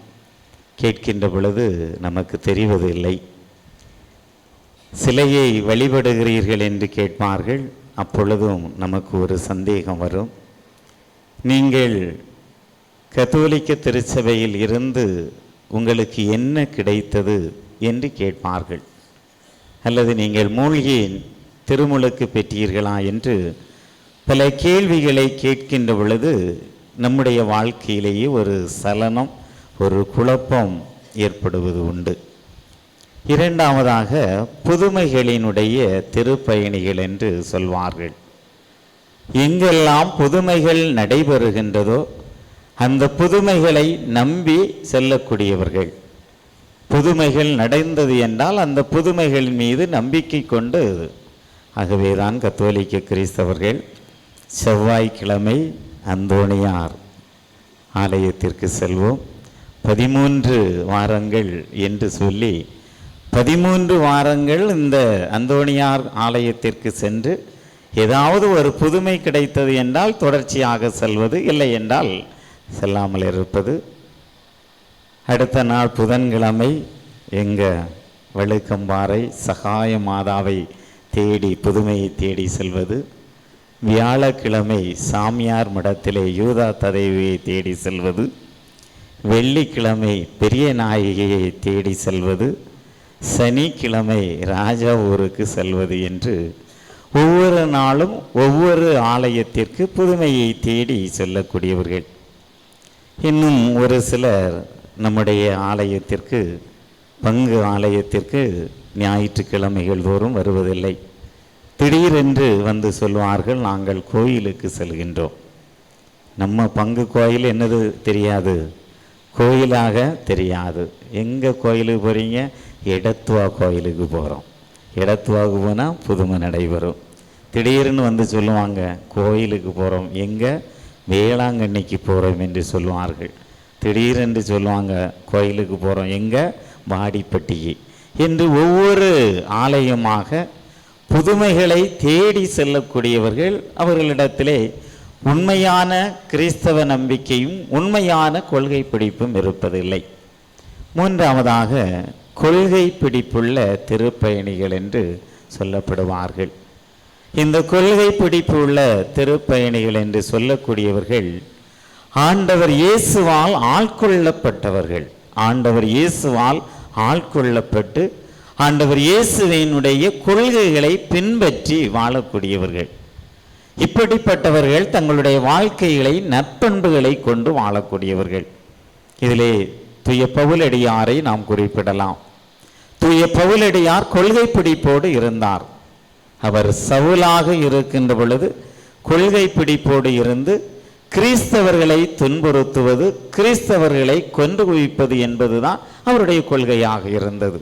கேட்கின்ற பொழுது நமக்கு தெரிவதில்லை. சிலையை வழிபடுகிறீர்கள் என்று கேட்பார்கள். அப்பொழுதும் நமக்கு ஒரு சந்தேகம் வரும். நீங்கள் கத்தோலிக்க திருச்சபையில் இருந்து உங்களுக்கு என்ன கிடைத்தது என்று கேட்பார்கள். அல்லது நீங்கள் மூழ்கி திருமுழுக்கு பெற்றீர்களா என்று பல கேள்விகளை கேட்கின்ற பொழுது நம்முடைய வாழ்க்கையிலேயே ஒரு சலனம், ஒரு குழப்பம் ஏற்படுவது உண்டு. இரண்டாவதாக புதுமைகளினுடைய திருப்பயணிகள் என்று சொல்வார்கள். எங்கெல்லாம் புதுமைகள் நடைபெறுகின்றதோ அந்த புதுமைகளை நம்பி செல்லக்கூடியவர்கள். புதுமைகள் நடந்தது என்றால் அந்த புதுமைகள் மீது நம்பிக்கை கொண்டு. ஆகவேதான் கத்தோலிக்க கிறிஸ்தவர்கள் செவ்வாய்க்கிழமை அந்தோணியார் ஆலயத்திற்கு செல்வோம். 13 வாரங்கள் என்று சொல்லி 13 வாரங்கள் இந்த அந்தோணியார் ஆலயத்திற்கு சென்று ஏதாவது ஒரு புதுமை கிடைத்தது என்றால் தொடர்ச்சியாக செல்வது, இல்லை என்றால் செல்லாமல் இருப்பது. அடுத்த நாள் புதன்கிழமை எங்கள் வழுக்கம்பாறை சகாய மாதாவை தேடி புதுமையை தேடி செல்வது. வியாழக்கிழமை சாமியார் மடத்திலே யூதா ததைவியை தேடி செல்வது. வெள்ளிக்கிழமை பெரிய நாயகியை தேடி செல்வது. சனிக்கிழமை ராஜா ஊருக்கு செல்வது என்று ஒவ்வொரு நாளும் ஒவ்வொரு ஆலயத்திற்கு புதுமையை தேடி செல்லக்கூடியவர்கள். இன்னும் ஒரு சிலர் நம்முடைய ஆலயத்திற்கு, பங்கு ஆலயத்திற்கு ஞாயிற்றுக்கிழமைகள் தோறும் வருவதில்லை. திடீரென்று வந்து சொல்வார்கள், நாங்கள் கோயிலுக்கு செல்கின்றோம். நம்ம பங்கு கோயில் என்னது தெரியாது, கோயிலாக தெரியாது. எங்கே கோயிலுக்கு போகிறீங்க? எடத்துவா கோயிலுக்கு போகிறோம். எடத்துவாவுக்கு போனால் புதுமை நடைபெறும். திடீர்னு வந்து சொல்லுவாங்க, கோயிலுக்கு போகிறோம். எங்கே? வேளாங்கண்ணிக்கு போகிறோம் என்று சொல்லுவார்கள். திடீரென்று சொல்லுவாங்க, கோயிலுக்கு போகிறோம். எங்கே? வாடிப்பட்டிக்கு என்று ஒவ்வொரு ஆலயமாக புதுமைகளை தேடி செல்லக்கூடியவர்கள். அவர்களிடத்திலே உண்மையான கிறிஸ்தவ நம்பிக்கையும் உண்மையான கொள்கை பிடிப்பும் இருப்பதில்லை. மூன்றாவதாக கொள்கை பிடிப்புள்ள திருப்பயணிகள் என்று சொல்லப்படுவார்கள். இந்த கொள்கை பிடிப்பு உள்ள திருப்பயணிகள் என்று சொல்லக்கூடியவர்கள் ஆண்டவர் இயேசுவால் ஆட்கொள்ளப்பட்டவர்கள். ஆண்டவர் இயேசுவால் ஆட்கொள்ளப்பட்டு ஆண்டவர் இயேசுவினுடைய கொள்கைகளை பின்பற்றி வாழக்கூடியவர்கள். இப்படிப்பட்டவர்கள் தங்களுடைய வாழ்க்கைகளை நற்பண்புகளை கொண்டு வாழக்கூடியவர்கள். இதிலே தூய பவுலடியாரை நாம் குறிப்பிடலாம். தூய பவுலடியார் கொள்கை பிடிப்போடு இருந்தார். அவர் சவுலாக இருக்கின்ற பொழுது கொள்கை பிடிப்போடு இருந்து கிறிஸ்தவர்களை துன்புறுத்துவது, கிறிஸ்தவர்களை கொன்று குவிப்பது என்பதுதான் அவருடைய கொள்கையாக இருந்தது.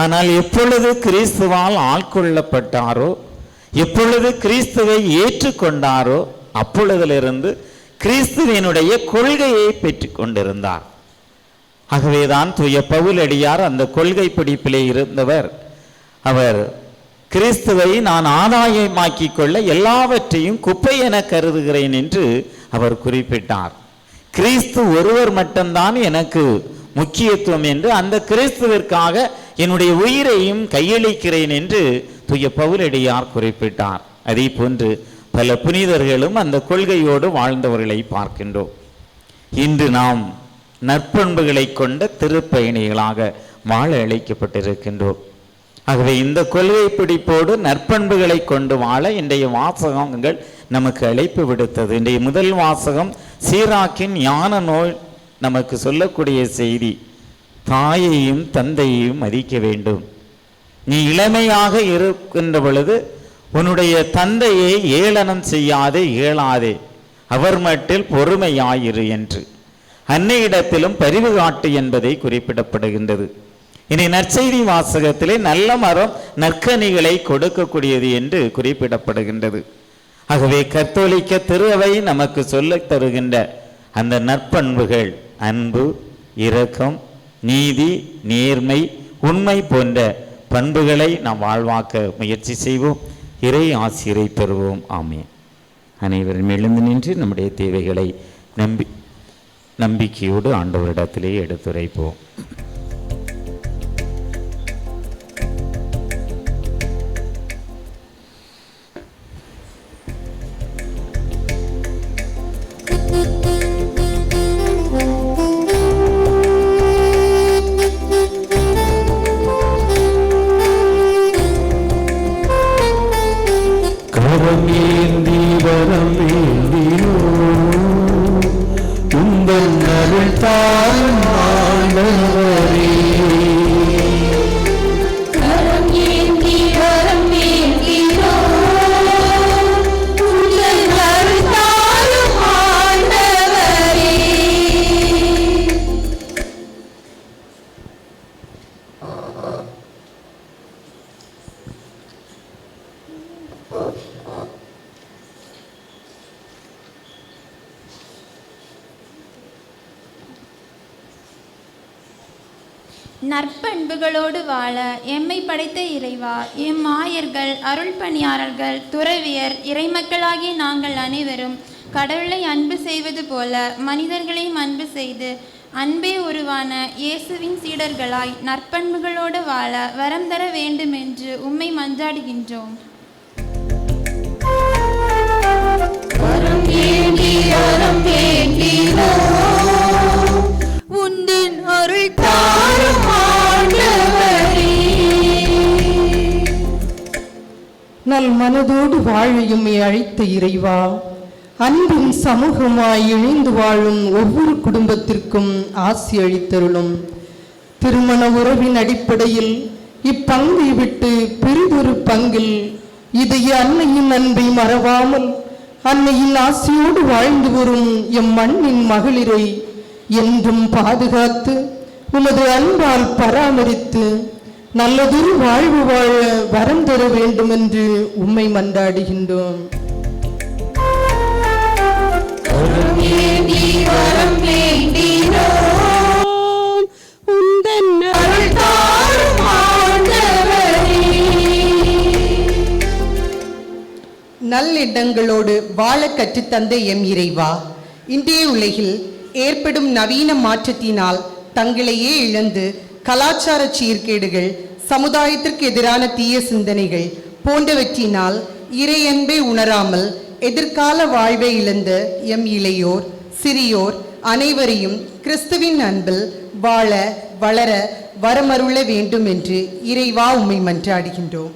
ஆனால் எப்பொழுது கிறிஸ்துவால் ஆட்கொள்ளப்பட்டாரோ, எப்பொழுது கிறிஸ்துவை ஏற்றுக்கொண்டாரோ, அப்பொழுதிலிருந்து கிறிஸ்துவினுடைய கொள்கையை பெற்று கொண்டிருந்தார். ஆகவேதான் தூய பவுலடியார் அந்த கொள்கை பிடிப்பிலே இருந்தவர். அவர் கிறிஸ்துவை நான் ஆதாயமாக்கிக் கொள்ள எல்லாவற்றையும் குப்பை என கருதுகிறேன் என்று அவர் குறிப்பிட்டார். கிறிஸ்து ஒருவர் மட்டும்தான் எனக்கு முக்கியத்துவம் என்று, அந்த கிறிஸ்துவிற்காக என்னுடைய உயிரையும் கையளிக்கிறேன் என்று தூய பவுலடியார் குறிப்பிட்டார். அதே போன்று பல புனிதர்களும் அந்த கொள்கையோடு வாழ்ந்தவர்களை பார்க்கின்றோம். இன்று நாம் நற்பண்புகளை கொண்ட திருப்பயணிகளாக வாழ அழைக்கப்பட்டிருக்கின்றோம். ஆகவே இந்த கொள்கை பிடிப்போடு நற்பண்புகளை கொண்டு வாழ இன்றைய வாசகங்கள் நமக்கு அழைப்பு விடுத்தது. இன்றைய முதல் வாசகம் சீராக்கின் ஞான நூல் நமக்கு சொல்லக்கூடிய செய்தி, தாயையும் தந்தையையும் மதிக்க வேண்டும். நீ இளமையாக இருக்கின்ற பொழுது உன்னுடைய தந்தையை ஏளனம் செய்யாதே, இகழாதே, அவர் மட்டில் பொறுமையாயிரு என்று அன்னையிடத்திலும் பரிவு காட்டு என்பதை குறிப்பிடப்படுகின்றது. இனி நற்செய்தி வாசகத்திலே நல்ல மரம் நற்கனிகளை கொடுக்கக்கூடியது என்று குறிப்பிடப்படுகின்றது. ஆகவே கத்தோலிக்க திருவை நமக்கு சொல்லித் தருகின்ற அந்த நற்பண்புகள் அன்பு, இரக்கம், நீதி, நேர்மை, உண்மை போன்ற பண்புகளை நாம் வாழ்வாக்க முயற்சி செய்வோம். இறை ஆசிரை பெறுவோம். ஆமென். அனைவரும் எழுந்து நின்று நம்முடைய தேவைகளை நம்பிக்கையோடு ஆண்டவரிடத்திலே எடுத்துரைப்போம். நற்பண்புகளோடு வாழ எம்மை படைத்த இறைவா, எம் ஆயர்கள், அருள் பணியாளர்கள், துறவியர், இறைமக்களாகிய நாங்கள் அனைவரும் கடவுளை அன்பு செய்வது போல மனிதர்களையும் அன்பு செய்து அன்பே உருவான இயேசுவின் சீடர்களாய் நற்பண்புகளோடு வாழ வரம் தர வேண்டும் என்று உம்மை மன்றாடுகின்றோம். உந்தின் அருள் தாரும் ஆண்டவரே. நல் மனதோடு வாழையுமே அழைத்த இறைவா, அன்பின் சமூகமாய் இணைந்து வாழும் ஒவ்வொரு குடும்பத்திற்கும் ஆசி அளித்தருளும். திருமண உறவின் அடிப்படையில் இப்பங்கை விட்டு பெரிதொரு பங்கில் இதய அன்னையின் அன்பை மறவாமல் அன்னையின் ஆசியோடு வாழ்ந்து வரும் எம் மண்ணின் மகளிரை என்றும் பாதுகாத்து உமது அன்பால் பராமரித்து நல்லதொரு வாழ்வு வாழ வரம் தர வேண்டும் என்று உம்மை மன்றாடுகின்றோம். நல்லெண்ணங்களோடு வாழ கற்றுத்தந்த எம் இறைவா, இன்றைய உலகில் ஏற்படும் நவீன மாற்றத்தினால் தங்களையே இழந்து கலாச்சார சீர்கேடுகள், சமுதாயத்திற்கு எதிரான தீய சிந்தனைகள் போன்றவற்றினால் இறையன்பை உணராமல் எதிர்கால வாழ்வை இழந்த எம் இளையோர், சிறியோர் அனைவரையும் கிறிஸ்துவின் அன்பில் வாழ வளர வரமருள வேண்டும் என்று இறைவா உம்மை மன்றாடுகின்றோம்.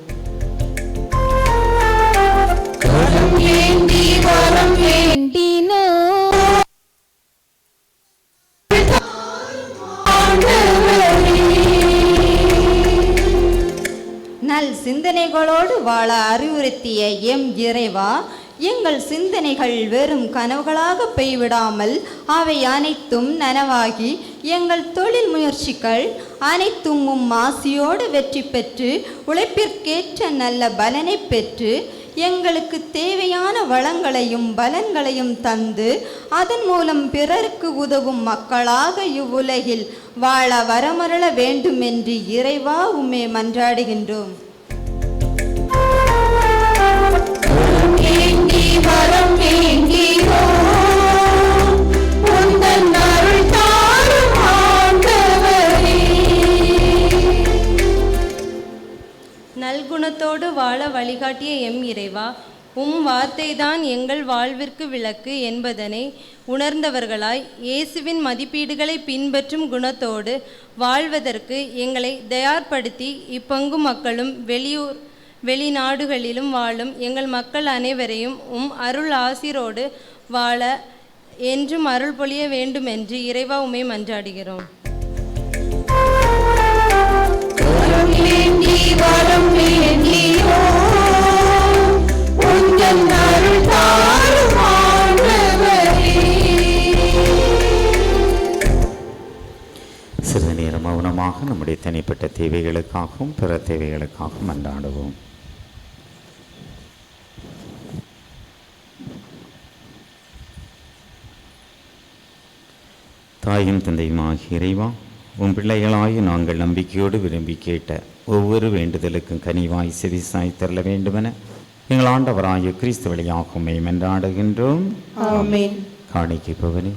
நல் சிந்தனைகளோடு வாழ அறிவுறுத்திய எம் இறைவா, எங்கள் சிந்தனைகள் வெறும் கனவுகளாக பெய்விடாமல் அவை அனைத்தும் நனவாகி எங்கள் தொழில் முயற்சிகள் அனைத்தும் உம் ஆசியோடு வெற்றி பெற்று உழைப்பிற்கேற்ற நல்ல பலனை பெற்று எங்களுக்கு தேவையான வளங்களையும் பலன்களையும் தந்து அதன் மூலம் பிறருக்கு உதவும் மக்களாக இவ்வுலகில் வாழ வரமருள வேண்டும் என்று இறைவா உம்மை மன்றாடுகின்றோம். நல்குணத்தோடு வாழ வழிகாட்டிய எம் இறைவா, உம் வார்த்தைதான் எங்கள் வாழ்விற்கு விளக்கு என்பதனை உணர்ந்தவர்களாய் இயேசுவின் மதிப்பீடுகளை பின்பற்றும் குணத்தோடு வாழ்வதற்கு எங்களை தயார்படுத்தி இப்பங்கு மக்களும் வெளிநாடுகளிலும் வாழும் எங்கள் மக்கள் அனைவரையும் உம் அருள் ஆசிரோடு வாழ என்றும் அருள் பொழிய வேண்டும் என்று இறைவா உம்மை மன்றாடுகிறோம். சிறிது நேரம் மௌனமாக நம்முடைய தனிப்பட்ட தேவைகளுக்காகவும் பிற தேவைகளுக்காகவும் மன்றாடுவோம். தாயும் தந்தையுமாகிய இறைவா, உன் பிள்ளைகளாகி நாங்கள் நம்பிக்கையோடு விரும்பி கேட்ட ஒவ்வொரு வேண்டுதலுக்கும் கனிவாய் செவிசாய் தரல வேண்டுமென எங்கள் ஆண்டவராகிய கிறிஸ்து வழியாக உம்மை மன்றாடுகின்றோம். ஆமென். காணிக்கை பவனி.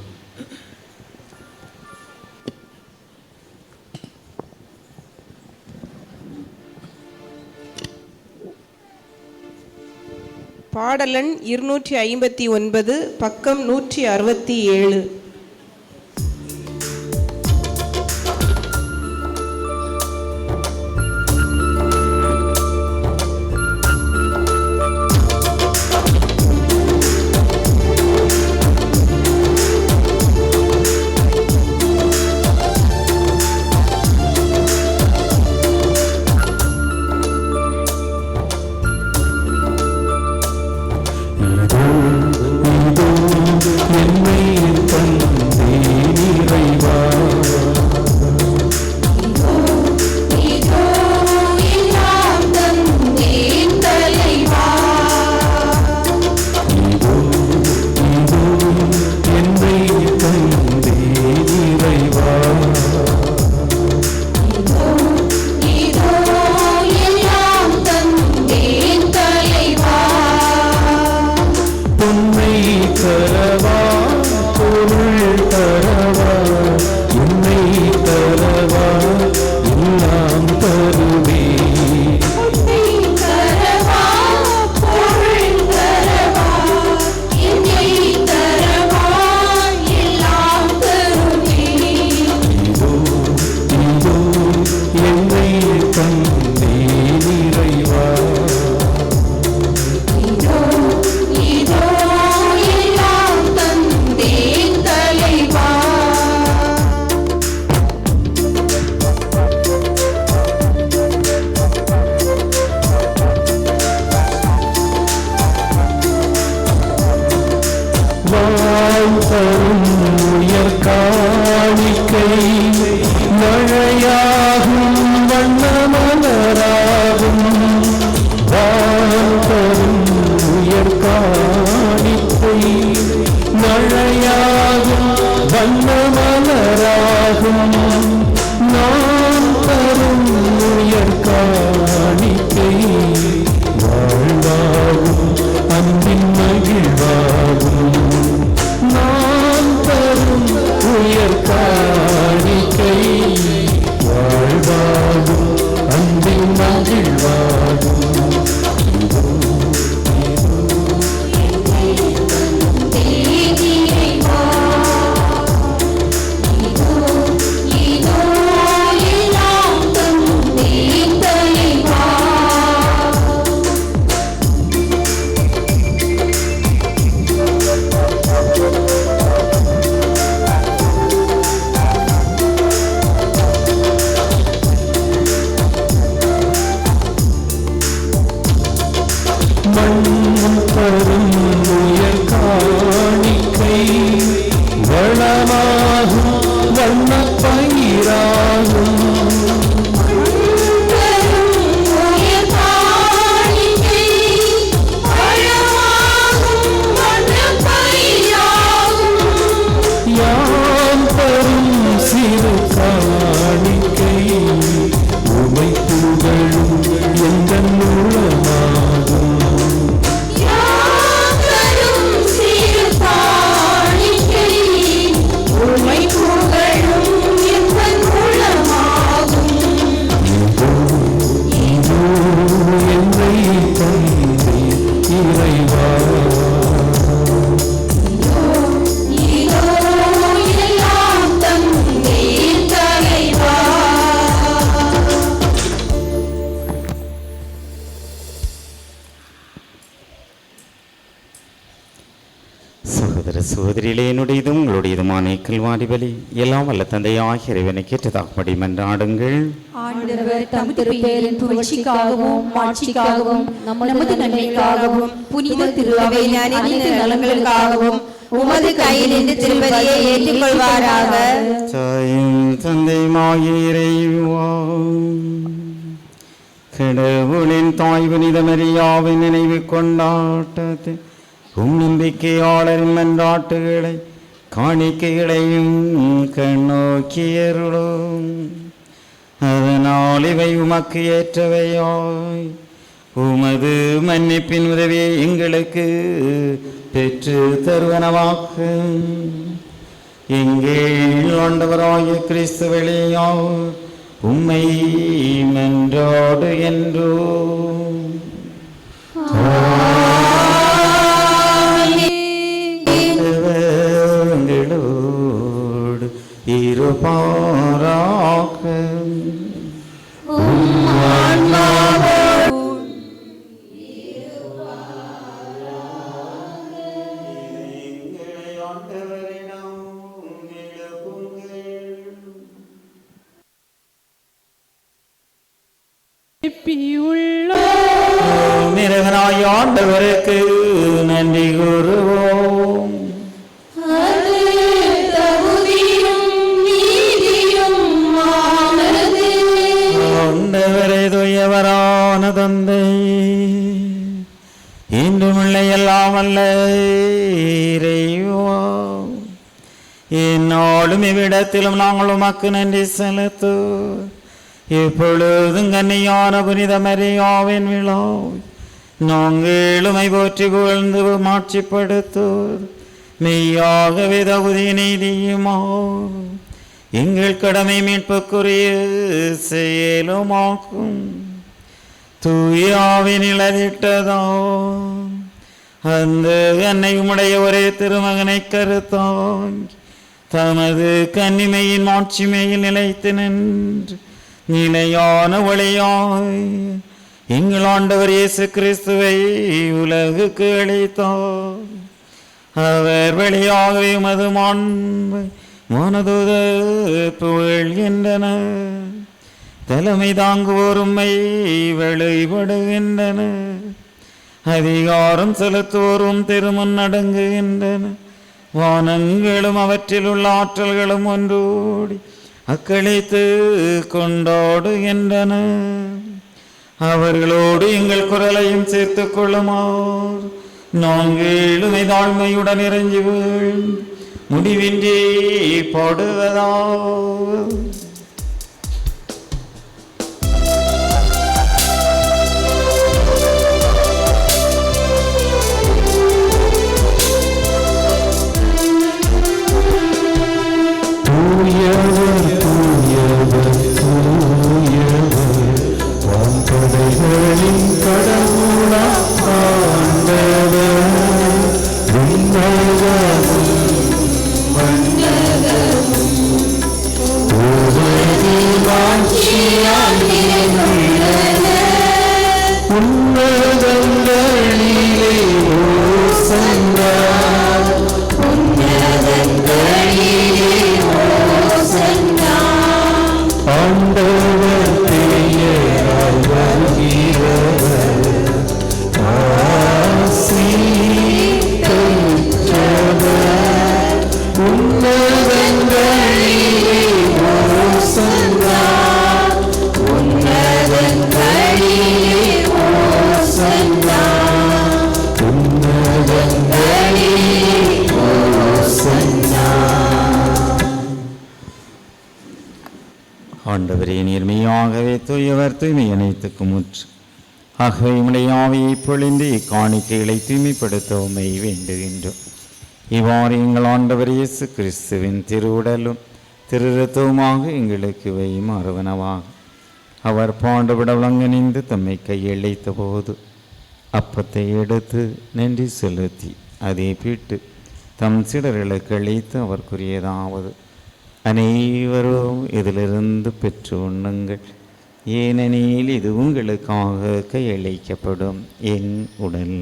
பாடலன் 259, பக்கம் 167. தரவா பொருள் தரவா என்னை தரவா எல்லாம் தருவே காணிக்கை மழையாகும் வண்ணமலராகும் வாழ்த்தரும் உயர் காணிக்கை மழையாகும் வண்ணமலராகும் நான் தரும் உயர் காணிக்கை வாழ்வாகும் அன்பின் மகிழ்வாகும் நான் தரும் உயர் காணிக்கை வாழ்வாகும் அன்பின் மகிழ்வாகும் தரும் உயர் காணிக்கை வளமாகும் வண்ணப்பயிராகும் யாம் தரும் சிறு காணிக்கை உமை புகழும் எங்கள் மூலமாகும் சகோதரிகளே, என்னுடையதும் உங்களுடையதுமான கல்வாரி பலி எல்லாம் வல்ல தந்தையாகிய இறைவனை கேட்டதாகும்படி மன்றாடுங்கள். ஆண்டவர் தம் திருப்பெயரின் புகழ்ச்சிக்காகவும் மாட்சிக்காகவும் நமது நன்மைக்காகவும் புனித திருவை அனைத்து நலன்களுக்காகவும் உமது கையிலிருந்து திருப்பதியை ஏற்றுக்கொள்வாராக. தாயும் தந்தையுமாகிய இறைவா, கடவுளின் தாய் புனித மரியாவின் நினைவு கொண்டாட்டத்தை நம்பிக்கையாளரின் மன்றாட்டுகளை காணிக்கைகளையும் கண்ணோக்கியருளும். அதனால் இவை உமக்கு ஏற்றவையாய் உமது மன்னிப்பின் உதவியை எங்களுக்கு பெற்று தருவனவாக்க. எங்கள் ஆண்டவராகிய கிறிஸ்து வழியாய் உம்மை மன்றாடு என்றோம். இருப்பாராக. இறைவனாய் ஆண்டவருக்கு நன்றி கூறுவோம். ஆண்டவரே தூயவரான தந்தை, இன்றும் எல்லாம் அல்ல இறைவா, என்னோடும் இவ்விடத்திலும் நாங்கள் உமக்கு நன்றி செலுத்து. இப்பொழுதும் கன்னியான புனித மரியாவின் விழா நாங்கள் உம்மை போற்றி புகழ்ந்து மாட்சிப்படுத்தோர் மெய்யாகவே தகுதி நீதியுமா எங்கள் கடமை மீட்புக்குரிய செயலுமாக்கும் தூயாவி நிலவிட்டதா அந்த அன்னை உம்முடைய ஒரே திருமகனை கருத்தாங்கி தமது கன்னிமையின் மாட்சிமையில் நிலைத்து நின்று நிலையான ஒளியாய் எங்கள் ஆண்டவர் இயேசு கிறிஸ்துவை உலகுக்கு அளித்தார். அவர் வழியாகவே உமது மாண்பு மனதுதர் புகழ்கின்றனர். தலைமை தாங்குவோர் உம்மை வழிபடுகின்றனர். அதிகாரம் செலுத்துவோரும் திருமுன் அடங்குகின்றனர். வானங்களும் அவற்றில் உள்ள ஆற்றல்களும் ஒன்றோடி அக்களித்து கொண்டாடுகின்றன. அவர்களோடு எங்கள் குரலையும் சேர்த்து கொள்ளுமாறு நாங்கள் தாழ்மையுடன் இறைஞ்சி வீழ்ந்து முடிவின்றி பாடுவதா. ஆண்டவரே, நேர்மையாகவே தூயவர் தூய்மை அனைத்துக்கும் முற்று. ஆகவே உம்முடைய ஆவியை பொழிந்து இக்காணிக்கைகளை தூய்மைப்படுத்த உம்மை வேண்டுகின்றோம். இவ்வாறு எங்கள் ஆண்டவர் இயேசு கிறிஸ்துவின் திருவுடலும் திருரத்தவுமாக எங்களுக்கு இவை மறுவனவாக அவர் பாடுபட விளங்கணிந்து தம்மை கையளித்த போது அப்பத்தை எடுத்து நன்றி செலுத்தி அதை பிட்டு தம் சீடர்களுக்கு அளித்து அவர் கூறியதாவது: அனைவரும் இதிலிருந்து பெற்று உண்ணுங்கள், ஏனெனில் இது உங்களுக்காக கையளிக்கப்படும் என் உடல்.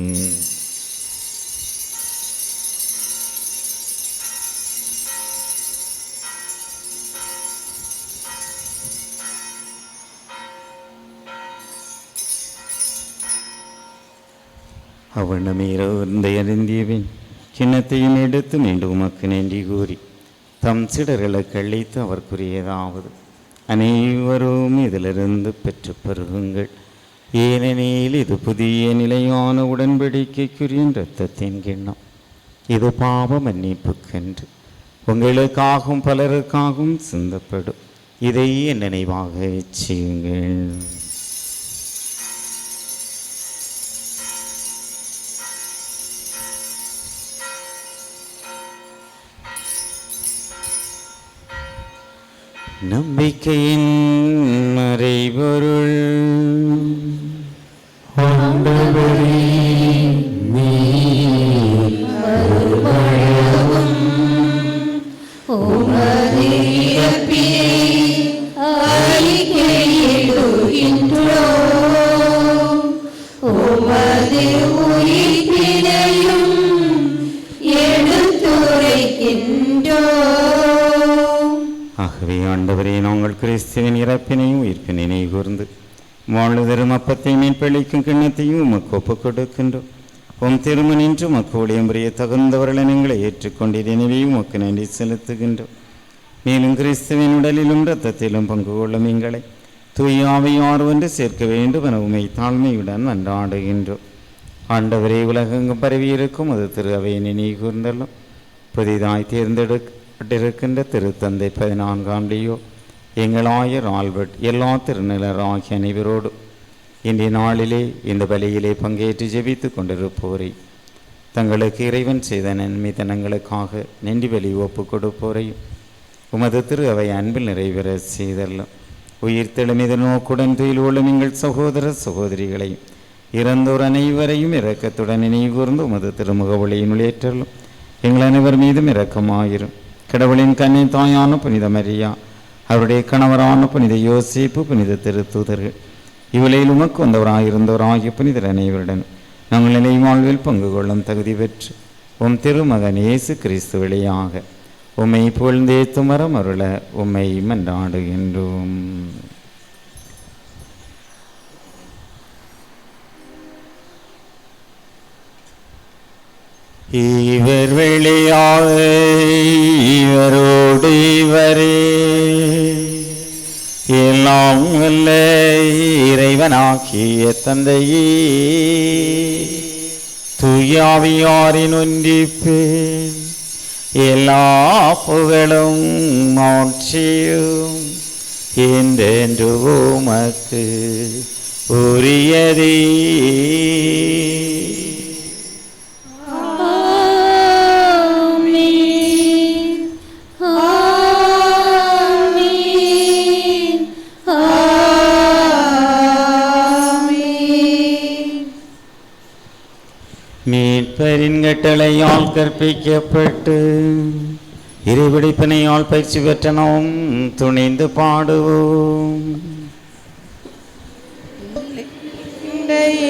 அவனமேறந்த அறிந்தியவன் கிண்ணத்தையும் எடுத்து மீண்டும் உமக்கு நன்றி கூறி தம் சீடர்களுக்கு அளித்து அவர் கூறியதாவது: அனைவரும் இதிலிருந்து பெற்று பருகுங்கள், ஏனெனில் இது புதிய நிலையான உடன்படிக்கைக்குரிய இரத்தத்தின் கிண்ணம். இது பாவ மன்னிப்புக்கென்று உங்களுக்காகவும் பலருக்காகவும் சிந்தப்படும். இதை என் நினைவாக செய்யுங்கள். நம்பிக்கையின் மறைபொருள் ஆண்டவரே, நீர் வருவளவும் உமது இறப்பினை அறிக்கையிடுகின்றோம், உமது உயிர்ப்பினையும் எடுத்துரைக்கின்றோம். ஆகவே ஆண்டவரே, நாங்கள் கிறிஸ்துவின் இறப்பினையும் உயிர்ப்பினை கூர்ந்து வாழ்தரும் அப்பத்தை மீன்பளிக்கும் கிண்ணத்தையும் உமக்கு ஒப்புக் கொடுக்கின்றோம். உம் திருமணின்று உமக்கு ஊழியம் புரிய தகுந்தவர்களை நீங்களை ஏற்றுக்கொண்டீர், எனவே உமக்கு நன்றி செலுத்துகின்றோம். மேலும் கிறிஸ்துவின் உடலிலும் இரத்தத்திலும் பங்கு கொள்ளும் எங்களை தூய ஆவியார் ஒன்று சேர்க்க வேண்டும் என உமை தாழ்மையுடன் மன்றாடுகின்றோம். ஆண்டவரே, உலகெங்கும் பரவியிருக்கும் அது திரு அவையை நினைவு கூர்ந்தலும் புதிதாய் தேர்ந்தெடுக்கப்பட்டிருக்கின்ற திருத்தந்தை 14ஆம் லியோ, எங்கள் ஆயர் ஆல்பர்ட், எல்லா திருநிலர் ஆகிய அனைவரோடு இன்றைய நாளிலே இந்த பலியிலே பங்கேற்று ஜெபித்து கொண்டிருப்போரை தங்களுக்கு இறைவன் செய்த நன்மைத்தனங்களுக்காக நன்றி பலி ஒப்பு கொடுப்போரையும் உமது திரு அவை அன்பில் நிறைவேற செய்தல்லும் உயிர் தெளிமித நோக்குடன் துயில் உள்ள எங்கள் சகோதர சகோதரிகளையும் இறந்தோர் அனைவரையும் இரக்கத்துடன் நினைவுகூர்ந்து உமது திருமுக ஒளியினுள் ஏற்றலும் எங்கள் அனைவர் மீதும் இரக்கமாயிரும். கடவுளின் கண்ணை தாயான புனித மரியா, அவருடைய கணவரான புனித யோசேப்பு, புனித திருத்தூதர்கள், இவ்வுலகில் உமக்கு வந்தவராயிருந்தவராகிய புனிதர் அனைவருடன் நாங்கள் நிலை வாழ்வில் பங்கு கொள்ளும் தகுதி பெற்று உம் திருமகன் இயேசு கிறிஸ்து வழியாக உம்மை புகழ்ந்தேத்தும் வரம் அருள உம்மை மன்றாடுகின்றோம். இவர் வெளியாக இவரோடு இவரே எல்லாம் வல்ல இறைவனாகிய தந்தையே, தூயாவியாரின் ஒன்றிப்பு எல்லா புகழும் மாட்சியும் என்றென்று உமக்கு உரியதே. மீட்பரின் கட்டளையால் கற்பிக்கப்பட்டு இறைவிடிப்பினையால் பயிற்சி பெற்ற நாம் துணிந்து பாடுவோம்.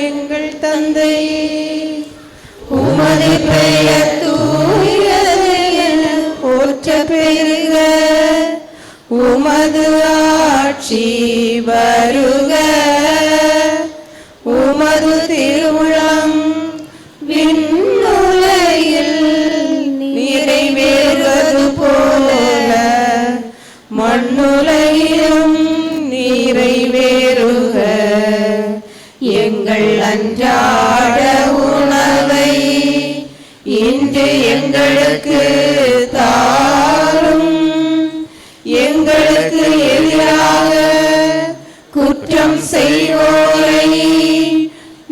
எங்கள் தந்தையே, உமது பெயர் தூயது என போற்ற பெறுக, உமது ஆட்சி வருக, உமது திருவுளம் விண்ணுலகில் நிறைவேறுவது போல மண்ணுலகிலும் நிறைவேறுக. எங்கள் அன்றாட உணவை இன்று எங்களுக்கு தாரும், எங்களுக்கு எதிராக குற்றம் செய்வோரை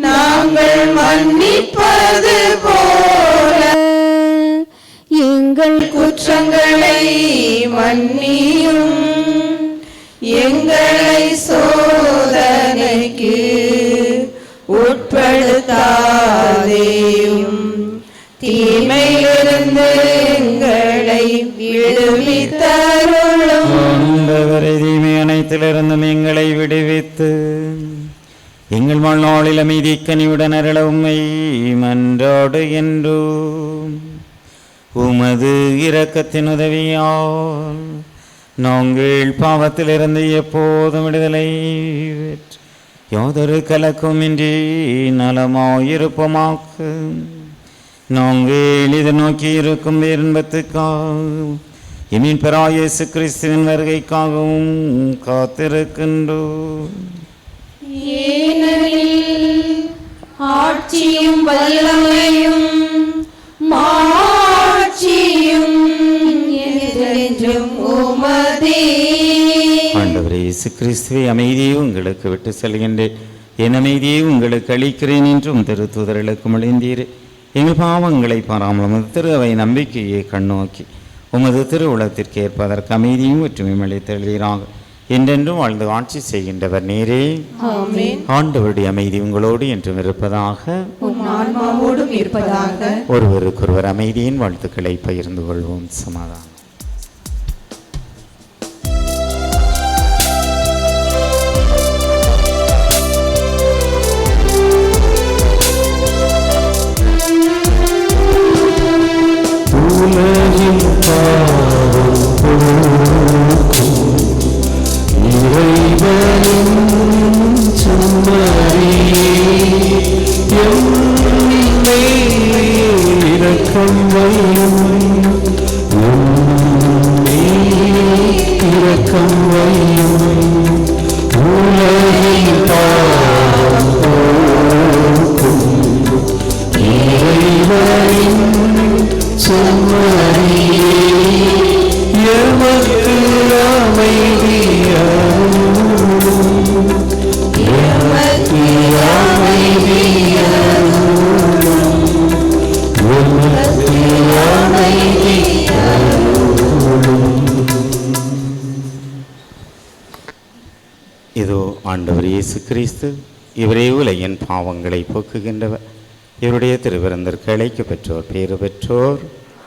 நாங்கள் மன்னிப்பது போல எங்கள் குற்றங்களை மன்னியும், எங்களை சோதனைக்கு உட்படுத்தாதேயும், தீமையிலிருந்து எங்களை விடுவித்தருளும். ஆண்டவரே, தீமை அனைத்திலிருந்தும் எங்களை விடுவித்து எங்கள் வாழ்நாளில் அமைதி கனிவுடன் அருள உம்மை மன்றாடுகின்றோம். உமது இரக்கத்தின் உதவியால் நாங்கள் பாவத்திலிருந்து எப்போதும் விடுதலை பெற்று யாதொரு கலக்கமின்றி நலமாயிருப்போமாக. நாங்கள் இதை நோக்கி இருக்கும் இன்பத்துக்காக எமின் பெறாய இயேசு கிறிஸ்துவின் வருகைக்காகவும் காத்திருக்கின்றோம். ஏனெனில் ஆட்சியும் வல்லமையும் மாட்சியும் என்றென்றும் உமதே. ஆண்டவரே இயேசு கிறிஸ்துவை, அமைதியை உங்களுக்கு விட்டு செல்கின்றேன், என் அமைதியை உங்களுக்கு அளிக்கிறேன் என்றும் திருத்தூதர்களுக்கு மொழிந்தீர். எங்கள் பாவங்களை பாராமல் உமது திரு அவை நம்பிக்கையை கண்ணோக்கி உமது திருவுளத்திற்கு ஏற்பதற்கு அமைதியும் ஒற்றுமையும் அளித்தெழுவீராக. என்றென்றும் வாழ்ந்து ஆட்சி செய்கின்றவர் நீரே. ஆண்டவருடைய அமைதி உங்களோடு என்றும் இருப்பதாக, ஆன்மாவோடும் இருப்பதாக. ஒருவருக்கொருவர் அமைதியின் வாழ்த்துக்களை பகிர்ந்து கொள்வோம். சமாதானம். உலகின் பாவம் போக்கும் இறைவனின் செம்மறியே, எம்மேல் இரக்கம் வையும், எம்மேல் இரக்கம் வையும். உலகின் பாவம் போக்கும் இறைவனின் செம்மறியே, எமக்கு அமைதியருளும், எமக்கு அமைதியருளும். இதோ ஆண்டவர் இயேசு கிறிஸ்து, இவரே உலகின் பாவங்களை போக்குகின்றவர். இவருடைய திருவிருந்திற்கு அழைக்க பெற்றோர் பேறு பெற்றோர்.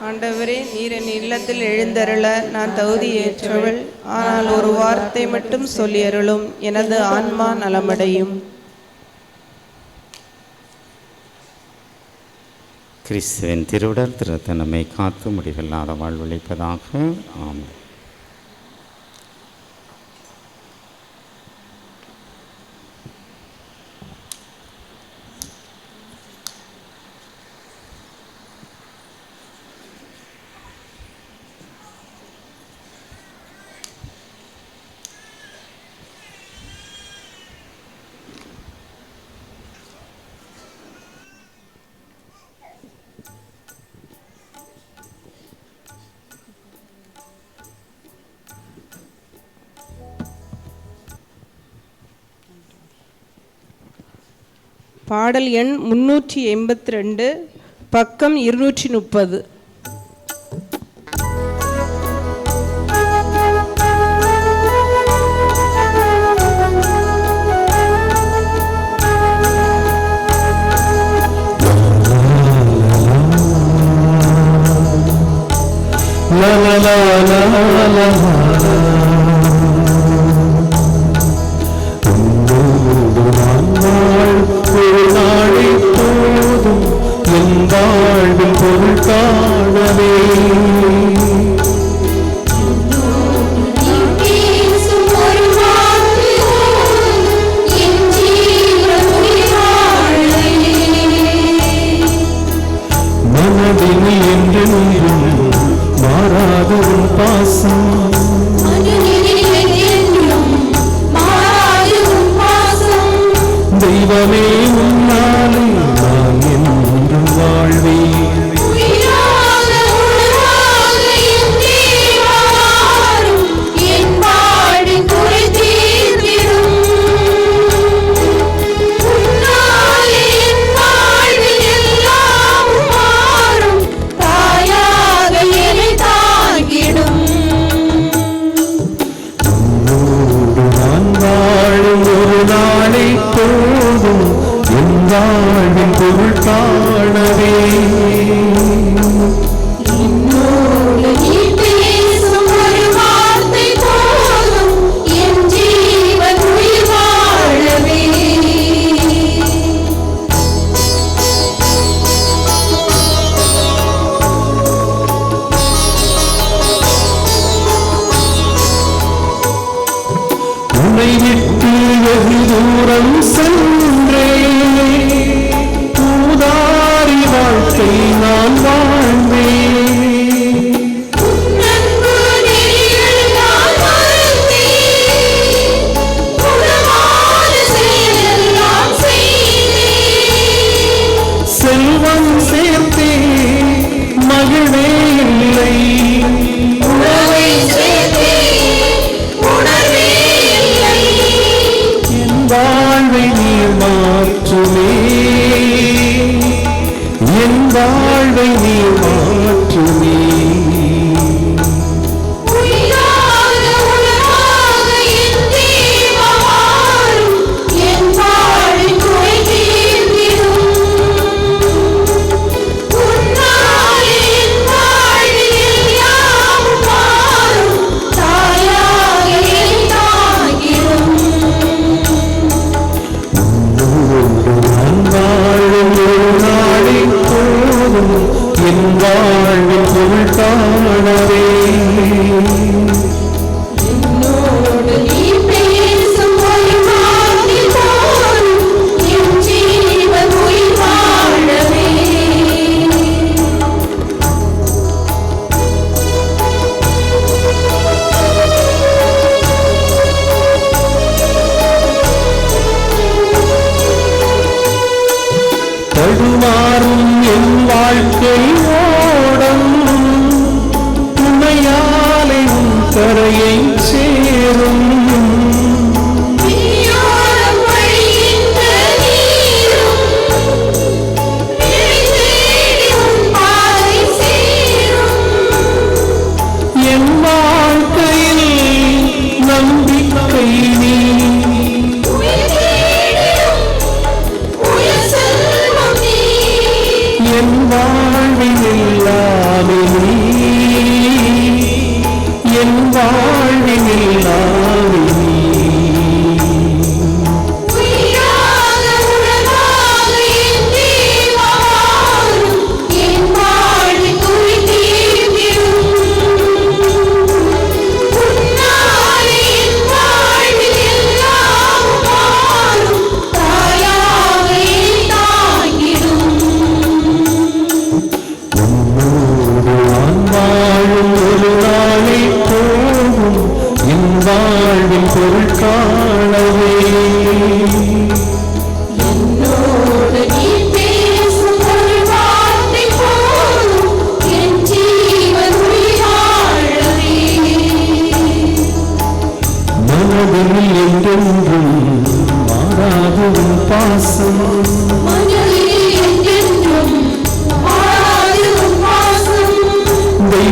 ஆண்டவரே, நீர் என் இல்லத்தில் எழுந்தருள நான் தகுதியேற்றவள். ஆனால் ஒரு வார்த்தை மட்டும் சொல்லியருளும், எனது ஆன்மா நலமடையும். கிறிஸ்துவின் திருவுடல் திருத்த நம்மை காத்து முடிவில்லாத வாழ்வளிப்பதாக. ஆமென். பாடல் எண் 382, பக்கம் 230.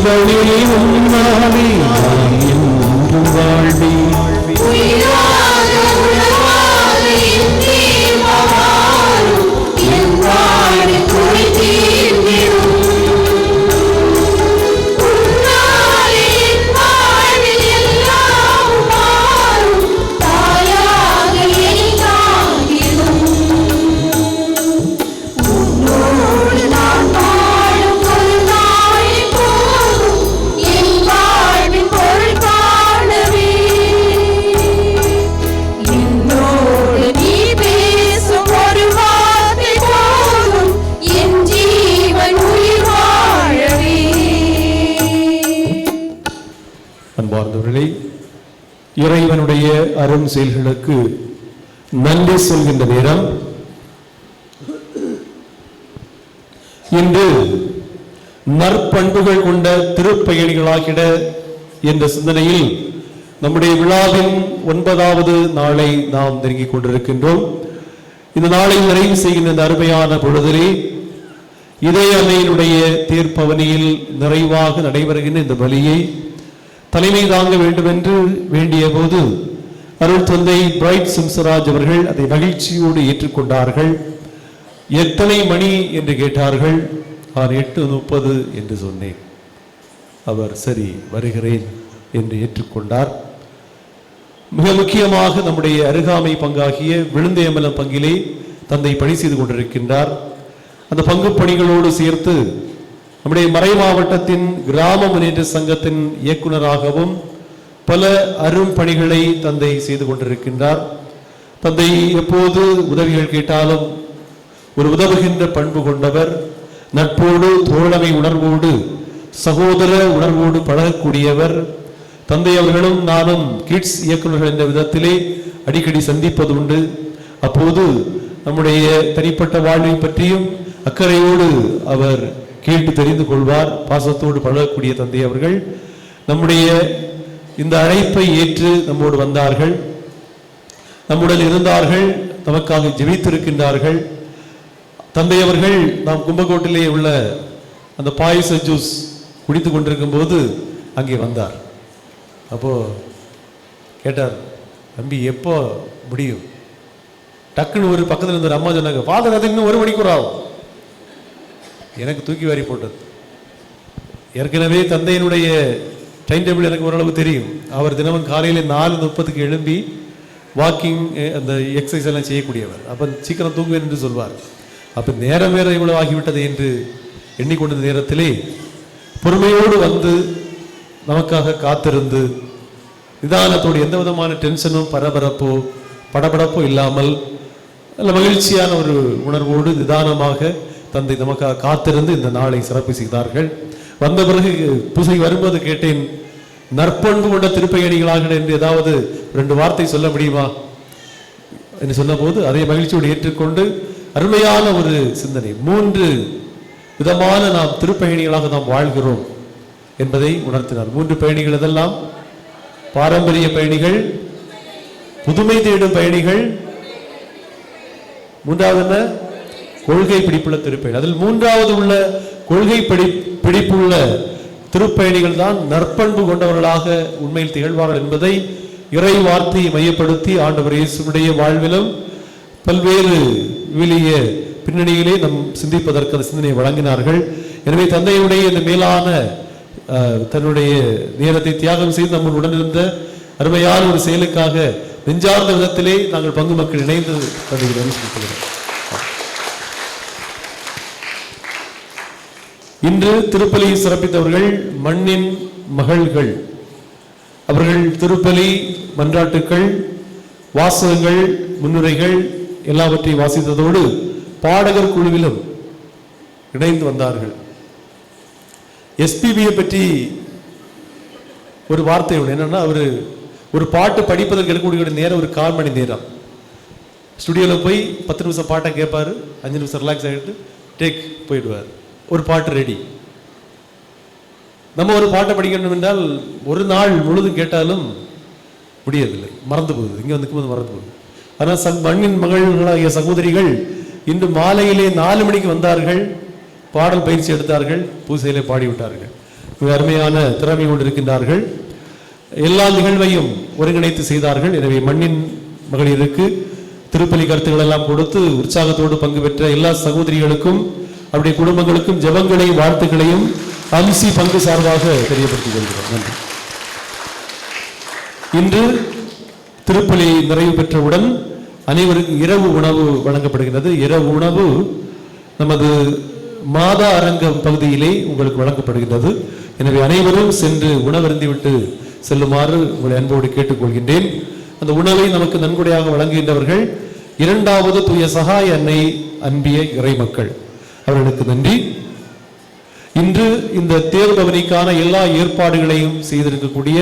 உயிர்களில் உன்னாலே நான் என்றும் வாழ்வேன். அன்பார்ந்தவர்களே, இறைவனுடைய அரும் செயல்களுக்கு நன்றி சொல்கின்ற நேரம். இன்று நற்பண்புகள் கொண்ட திருப்பயணிகளாகிட என்ற சிந்தனையில் நம்முடைய விழாவின் 9வது நாளை நாம் நெருங்கிக் கொண்டிருக்கின்றோம். இந்த நாளை நிறைவு செய்கின்ற இந்த அருமையான பொழுதிலே இதய அன்னையினுடைய தீர்ப்பவனியில் நிறைவாக நடைபெறுகின்ற இந்த பலியை தலைமை தாங்க வேண்டும் என்று வேண்டிய போது அருள் தந்தை பிரைட் சிம்சராஜ் அவர்கள் அதை மகிழ்ச்சியோடு ஏற்றுக்கொண்டார்கள். எத்தனை மணி என்று கேட்டார்கள். நான் 8:30 என்று சொன்னேன். அவர் சரி வருகிறேன் என்று ஏற்றுக்கொண்டார். மிக முக்கியமாக நம்முடைய அருகாமை பங்காகிய விழுந்தேமலம் பங்கிலே தந்தை பணி செய்து கொண்டிருக்கின்றார். அந்த பங்கு பணிகளோடு சேர்த்து நம்முடைய மறை மாவட்டத்தின் கிராம முன்னேற்ற சங்கத்தின் இயக்குநராகவும் பல அரும் பணிகளை தந்தை செய்து கொண்டிருக்கின்றார். தந்தை எப்போது உதவிகள் கேட்டாலும் ஒரு உதவுகின்ற பண்பு கொண்டவர். நட்போடு தோழமை உணர்வோடு சகோதர உணர்வோடு பழகக்கூடியவர். தந்தை அவர்களும் நானும் கிட்ஸ் இயக்குநர்கள் என்ற விதத்திலே அடிக்கடி சந்திப்பது உண்டு. அப்போது நம்முடைய தனிப்பட்ட வாழ்வை பற்றியும் அக்கறையோடு அவர் கேட்டு தெரிந்து கொள்வார். பாசத்தோடு பழகக்கூடிய தந்தை அவர்கள் நம்முடைய இந்த அழைப்பை ஏற்று நம்மோடு வந்தார்கள், நம்முடன் இருந்தார்கள், நமக்காக ஜெபித்திருக்கின்றார்கள். தந்தை அவர்கள் நாம் கும்பகோட்டிலே உள்ள அந்த பாயச ஜூஸ் குடித்து கொண்டிருக்கும் போது அங்கே வந்தார். அப்போ கேட்டார், தம்பி எப்போ முடியும்? டக்குன்னு ஒரு பக்கத்தில் இருந்த ஒரு அம்மா சொன்னாங்க, ஃபாதர் அது இன்னும் 1 மணிக்கூர் ஆகும். எனக்கு தூக்கி வாரி போட்டது. ஏற்கனவே தந்தையினுடைய டைம் டேபிள் எனக்கு ஓரளவு தெரியும். அவர் தினமும் காலையில் 4:30 எழும்பி வாக்கிங் அந்த எக்ஸசைஸ் எல்லாம் செய்யக்கூடியவர். அப்போ சீக்கிரம் தூங்குவேன் என்று சொல்வார். அப்போ நேரம் வேற இவ்வளவு ஆகிவிட்டது என்று எண்ணிக்கொண்ட நேரத்திலே பொறுமையோடு வந்து நமக்காக காத்திருந்து நிதானத்தோடு எந்த விதமான டென்ஷனும் பரபரப்போ படபடப்போ இல்லாமல் நல்ல மகிழ்ச்சியான ஒரு உணர்வோடு நிதானமாக தந்தை நமக்காக காத்திருந்து இந்த நாளை சிறப்பு செய்தார்கள். வந்த பிறகு பூசை வரும்போது கேட்டேன், நற்பண்பு கொண்ட திருப்பயணிகளாக என்று ஏதாவது 2 வார்த்தை சொல்ல முடியுமா என்று சொன்னபோது அதை மகிழ்ச்சியோடு ஏற்றுக்கொண்டு அருமையான ஒரு சிந்தனை. 3 விதமான நாம் திருப்பயணிகளாக நாம் வாழ்கிறோம் என்பதை உணர்த்தினார். 3 பயணிகள் எதெல்லாம்? பாரம்பரிய பயணிகள், புதுமை தேடும் பயணிகள், 3வது என்ன? கொள்கை பிடிப்புள்ள திருப்பயணி. அதில் 3வது உள்ள கொள்கை பிடிப்புள்ள திருப்பயணிகள் தான் நற்பண்பு கொண்டவர்களாக உண்மையில் திகழ்வார்கள் என்பதை இறை வார்த்தையை மையப்படுத்தி ஆண்டவர் இயேசுவுடைய வாழ்விலும் பல்வேறு விவிலிய பின்னணியிலே நம் சிந்திப்பதற்கு அந்த சிந்தனையை வழங்கினார்கள். எனவே தந்தையுடைய இந்த மேலான தன்னுடைய நேரத்தை தியாகம் செய்து நம்ம உடனிருந்த அருமையான ஒரு செயலுக்காக நெஞ்சார்ந்த விதத்திலே நாங்கள் பங்கு மக்கள் இணைந்து தந்தையை இன்று திருப்பலி சிறப்பித்தவர்கள் மண்ணின் மகள்கள். அவர்கள் திருப்பலி மன்றாட்டுக்கள், வாசகங்கள், முன்னுரைகள் எல்லாவற்றையும் வாசித்ததோடு பாடகர் குழுவிலும் இணைந்து வந்தார்கள். எஸ்பிபியை பற்றி ஒரு வார்த்தை உண்டு. என்னன்னா, அவர் ஒரு பாட்டு படிப்பதற்கு எடுக்கக்கூடிய நேரம் ஒரு 1/4 மணி நேரம். ஸ்டுடியோவில் போய் 10 நிமிஷம் பாட்டை கேட்பார், 5 நிமிஷம் ரிலாக்ஸ் ஆகிட்டு டேக் போயிடுவார். ஒரு பாட்டு ரெடி. நம்ம ஒரு பாட்டை படிக்கணும் என்றால் ஒரு நாள் முழுதும் கேட்டாலும் முடியவில்லை, மறந்து போகுது. இங்கே வந்து மறந்து போகுது. ஆனால் மண்ணின் மகள்களாகிய சகோதரிகள் இன்று மாலையிலே 4 மணிக்கு வந்தார்கள், பாடல் பயிற்சி எடுத்தார்கள், பூசையிலே பாடிவிட்டார்கள். மிக அருமையான திறமை கொண்டிருக்கின்றார்கள். எல்லா நிகழ்வையும் ஒருங்கிணைத்து செய்தார்கள். எனவே மண்ணின் மகளிருக்கு திருப்பலி கருத்துக்கள் எல்லாம் கொடுத்து உற்சாகத்தோடு பங்கு பெற்ற எல்லா சகோதரிகளுக்கும் அவருடைய குடும்பங்களுக்கும் ஜெபங்களையும் வாழ்த்துக்களையும் அம்சி பங்கு சார்பாக தெரியப்படுத்திக் கொள்கிறோம். நன்றி. இன்று திருப்பலி நிறைவு பெற்றவுடன் அனைவருக்கும் இரவு உணவு வழங்கப்படுகிறது. இரவு உணவு நமது மாதா அரங்கம் பகுதியிலே உங்களுக்கு வழங்கப்படுகின்றது. எனவே அனைவரும் சென்று உணவருந்திவிட்டு செல்லுமாறு உங்களை அன்போடு கேட்டுக்கொள்கின்றேன். அந்த உணவை நமக்கு நன்கொடையாக வழங்குகின்றவர்கள் 2வது தூய சகாய அன்னை அன்பிய இறை மக்கள், அவர்களுக்கு நன்றி. இன்று இந்த தேர் பவனிக்கான எல்லா ஏற்பாடுகளையும் செய்திருக்கக்கூடிய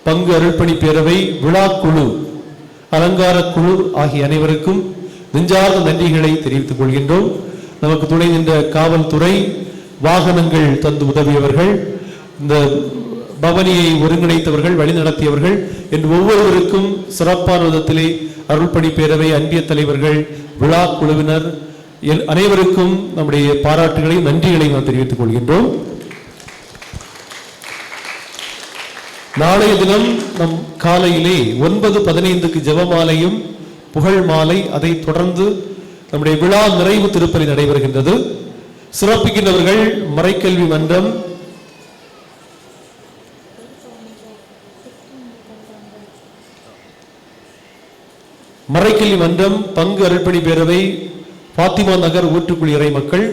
பங்கு அருள்பணி பேரவை, விழாக்குழு, அலங்கார குழு ஆகிய அனைவருக்கும் நெஞ்சார்ந்த நன்றிகளை தெரிவித்துக் கொள்கின்றோம். நமக்கு துணை நின்ற காவல்துறை, வாகனங்கள் தந்து உதவியவர்கள், இந்த பவனியை ஒருங்கிணைத்தவர்கள், வழிநடத்தியவர்கள் என்று ஒவ்வொருவருக்கும் சிறப்பான விதத்திலே அருள்பணி பேரவை, அன்பிய தலைவர்கள், விழா குழுவினர் அனைவருக்கும் நம்முடைய பாராட்டுகளையும் நன்றிகளையும் நாம் தெரிவித்துக் கொள்கின்றோம். நாளைய தினம் நம் காலையிலே 9:15 ஜெபமாலையும் புகழ் மாலை, அதை தொடர்ந்து நம்முடைய விழா நிறைவு திருப்பலி நடைபெறுகின்றது. சிறப்பிக்கின்றவர்கள் மறைக்கல்வி மன்றம், பங்கு அருள்பணி பேரவை, பாத்திமா நகர் ஊற்றுக்குழி இறை மக்கள்.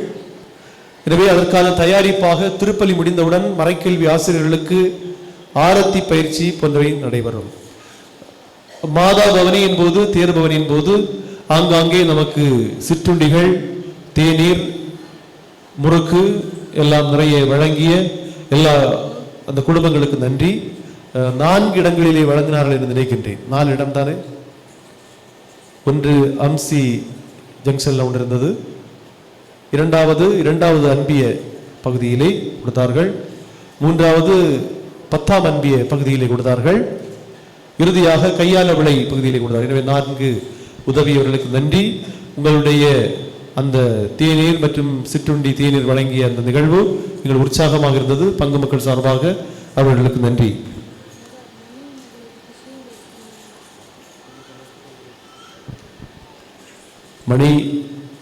எனவே அதற்கான தயாரிப்பாக திருப்பலி முடிந்தவுடன் மறைக்கல்வி ஆசிரியர்களுக்கு ஆரத்தி பயிற்சி போன்றவை நடைபெறும். மாதா பவனியின் போது, தேர் பவனியின் போது ஆங்காங்கே நமக்கு சிற்றுண்டிகள், தேநீர், முறுக்கு எல்லாம் நிறைய வழங்கிய எல்லா அந்த குடும்பங்களுக்கு நன்றி. 4 இடங்களிலே வழங்கினார்கள் என்று நினைக்கின்றேன். 4 இடம் தானே? ஒன்று அம்சி ஜங்ஷன்ல ஒன்று இருந்தது, 2வது அன்பிய பகுதியிலே கொடுத்தார்கள், 3வது 10ஆம் அன்பிய பகுதியிலே கொடுத்தார்கள், இறுதியாக கையாள விளை பகுதியிலே கொடுத்தார்கள். எனவே 4 உதவியவர்களுக்கு நன்றி. உங்களுடைய அந்த தேநீர் மற்றும் சிற்றுண்டி தேநீர் வழங்கிய அந்த நிகழ்வு எங்கள் உற்சாகமாக இருந்தது. பங்கு மக்கள் சார்பாக அவர்களுக்கு நன்றி. மணி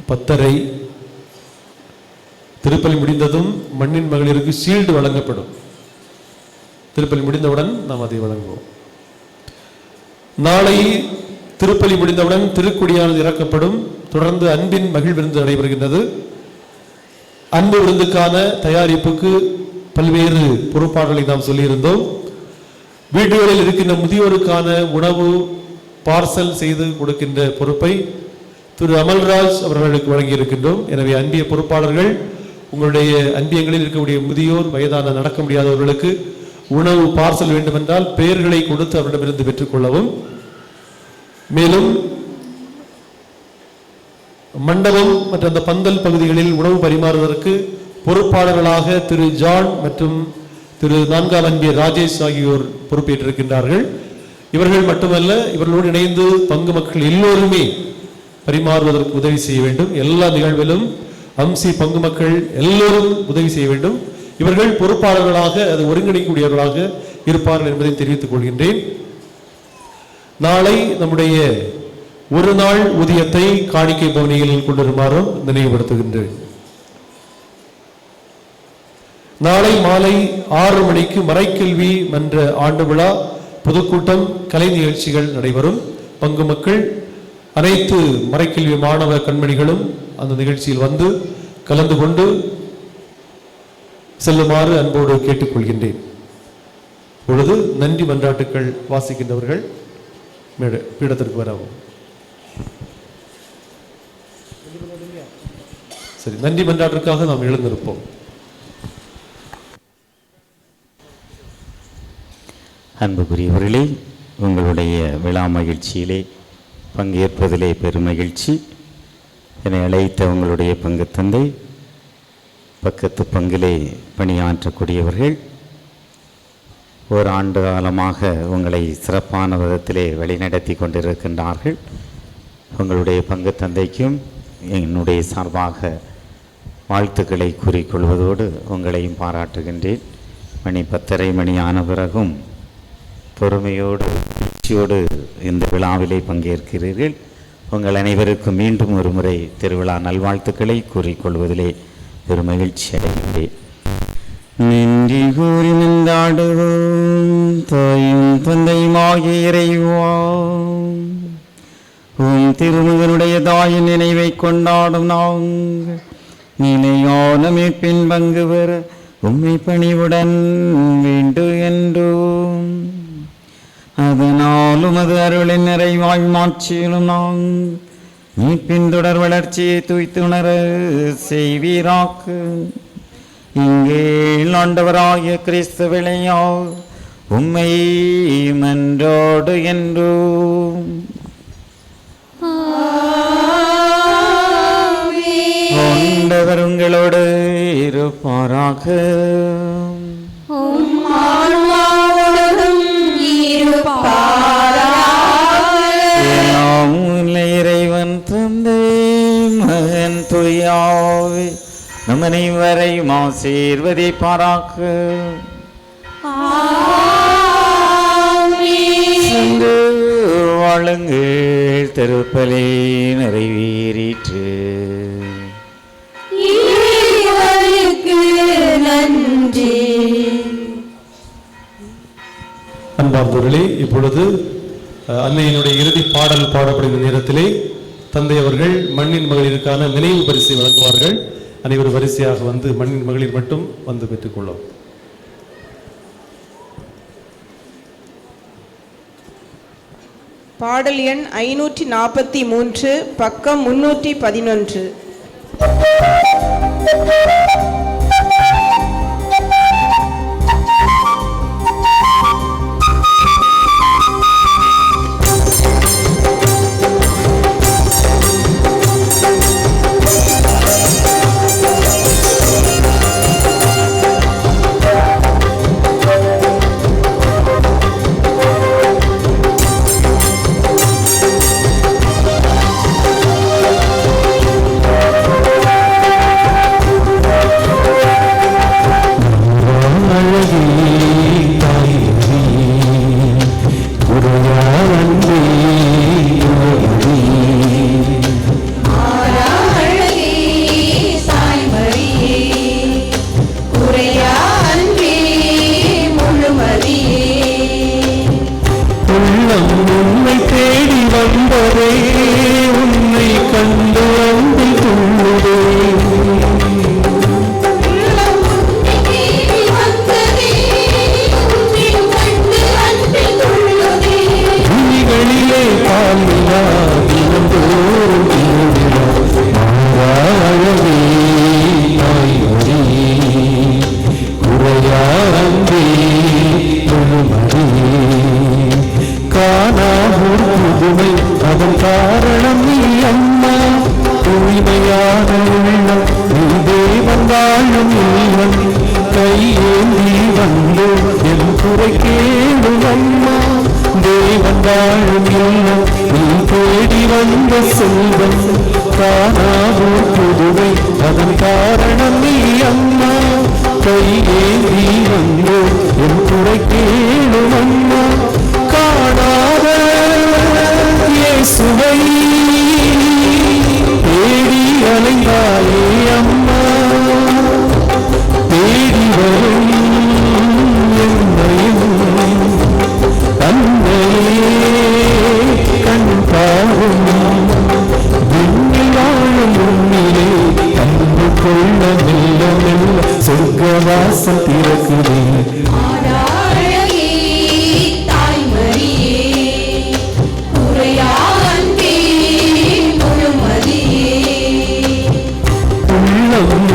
10:30 திருப்பலி முடிந்ததும் மண்ணின் மகளிருக்கு ஷீல்டு வழங்கப்படும். திருப்பலி முடிந்தவுடன் நாம் அதை வழங்குவோம். நாளை திருப்பலி முடிந்தவுடன் திருக்குடியானது இறக்கப்படும். தொடர்ந்து அன்பின் மகிழ் விருந்து நடைபெறுகின்றது. அன்பு விருந்துக்கான தயாரிப்புக்கு பல்வேறு பொறுப்பாளர்களை நாம் சொல்லியிருந்தோம். வீடுகளில் இருக்கின்ற முதியோருக்கான உணவு பார்சல் செய்து கொடுக்கின்ற பொறுப்பை திரு அமல்ராஜ் அவர்களுக்கு வழங்கி இருக்கின்றோம். எனவே அன்பிய பொறுப்பாளர்கள், உங்களுடைய அன்பியங்களில் இருக்கக்கூடிய முதியோர், வயதான நடக்க முடியாதவர்களுக்கு உணவு பார்சல் வேண்டுமென்றால் பெயர்களை கொடுத்து அவரிடமிருந்து பெற்றுக்கொள்ளவும். மேலும் மண்டபம் மற்றும் அந்த பந்தல் பகுதிகளில் உணவு பரிமாறுவதற்கு பொறுப்பாளர்களாக திரு ஜான் மற்றும் திரு 4ஆம் அன்பிய ராஜேஷ் ஆகியோர் பொறுப்பேற்றிருக்கின்றார்கள். இவர்கள் மட்டுமல்ல, இவர்களோடு இணைந்து பங்கு மக்கள் எல்லோருமே பரிமாறுவதற்கு உதவி செய்ய வேண்டும். எல்லா நிகழ்விலும் அம்சி பங்கு மக்கள் எல்லோரும் உதவி செய்ய வேண்டும். இவர்கள் பொறுப்பாளர்களாக, அது ஒருங்கிணைக்கக்கூடியவர்களாக இருப்பார்கள் என்பதை தெரிவித்துக் கொள்கின்றேன். நாளை நம்முடைய ஒரு நாள் ஊதியத்தை காணிக்கை பவனியில் கொண்டிருமாறும் நினைவுபடுத்துகின்றேன். நாளை மாலை 6 மணிக்கு மறைக்கல்வி மன்ற ஆண்டு விழா பொதுக்கூட்டம், கலை நிகழ்ச்சிகள் நடைபெறும். பங்கு மக்கள் அனைத்து மறைக்கல்வி மாணவ கண்மணிகளும் அந்த நிகழ்ச்சியில் வந்து கலந்து கொண்டு செல்லுமாறு அன்போடு கேட்டுக்கொள்கின்றேன். பொழுது நன்றி மன்றாட்டுக்கள் வாசிக்கின்றவர்கள் பீடத்திற்கு வரவும். சரி, நன்றி மன்றாட்டிற்காக நாம் எழுந்திருப்போம். அன்புக்குரியவர்களே, உங்களுடைய விழா மகிழ்ச்சியிலே பங்கேற்பதிலே பெருமகிழ்ச்சி. என்னை அழைத்த உங்களுடைய பங்கு தந்தை, பக்கத்து பங்கிலே பணியாற்றக்கூடியவர்கள், ஓராண்டு காலமாக உங்களை சிறப்பான விதத்திலே வழிநடத்தி கொண்டிருக்கின்றார்கள். உங்களுடைய பங்கு தந்தைக்கும் என்னுடைய சார்பாக வாழ்த்துக்களை கூறிக்கொள்வதோடு உங்களையும் பாராட்டுகின்றேன். மணி 10:30 ஆன பிறகும் பொறுமையோடு எழுச்சியோடு இந்த விழாவிலே பங்கேற்கிறீர்கள். உங்கள் அனைவருக்கும் மீண்டும் ஒரு முறை திருவிழா நல்வாழ்த்துக்களை கூறிக்கொள்வதிலே பெருமகிழ்ச்சி அடைகின்றேன். நன்றி கூறி நின்றாடுவோம் தாயும் தந்தையுமாகிய இறைவா, திருமகனுடைய தாயின் நினைவை கொண்டாடும் நாங்கள் நிலையான மீட்பின் பங்கு பெற உம்மை பணிவுடன் வேண்டு என்றோம். அதனால் உமது அருளின் நிறைவாய் மாட்சியிலும் நாங்கள் மீட்பின் தொடர் வளர்ச்சியை தூய்த்துணர செய்வீராக்கு. இங்கே ஆண்டவராகிய கிறிஸ்துவிளையா உம்மை மன்றோடு என்றோம். ஆண்டவர் உங்களோடு இருப்பாராக. இறைவன் தந்தை மகன் தூயாவே நம் அனைவரையும் ஆசீர்வதிப்பாராக. வாழுங்கள், திருப்பலி நிறைவேறிற்று. அன்பார்ந்தவர்களே, இப்பொழுது அன்னையினுடைய இறுதி பாடல் பாடப்படுகிற நேரத்திலே தந்தை அவர்கள் மண்ணின் மகளிருக்கான நினைவு பரிசை வழங்குவார்கள். அனைவரும் வரிசையாக வந்து மண்ணின் மகளிர் மட்டும் வந்து பெற்றுக்கொள்ளும். பாடல் எண் 543, பக்கம் 311.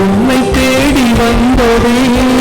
உம்மை தேடி வந்ததே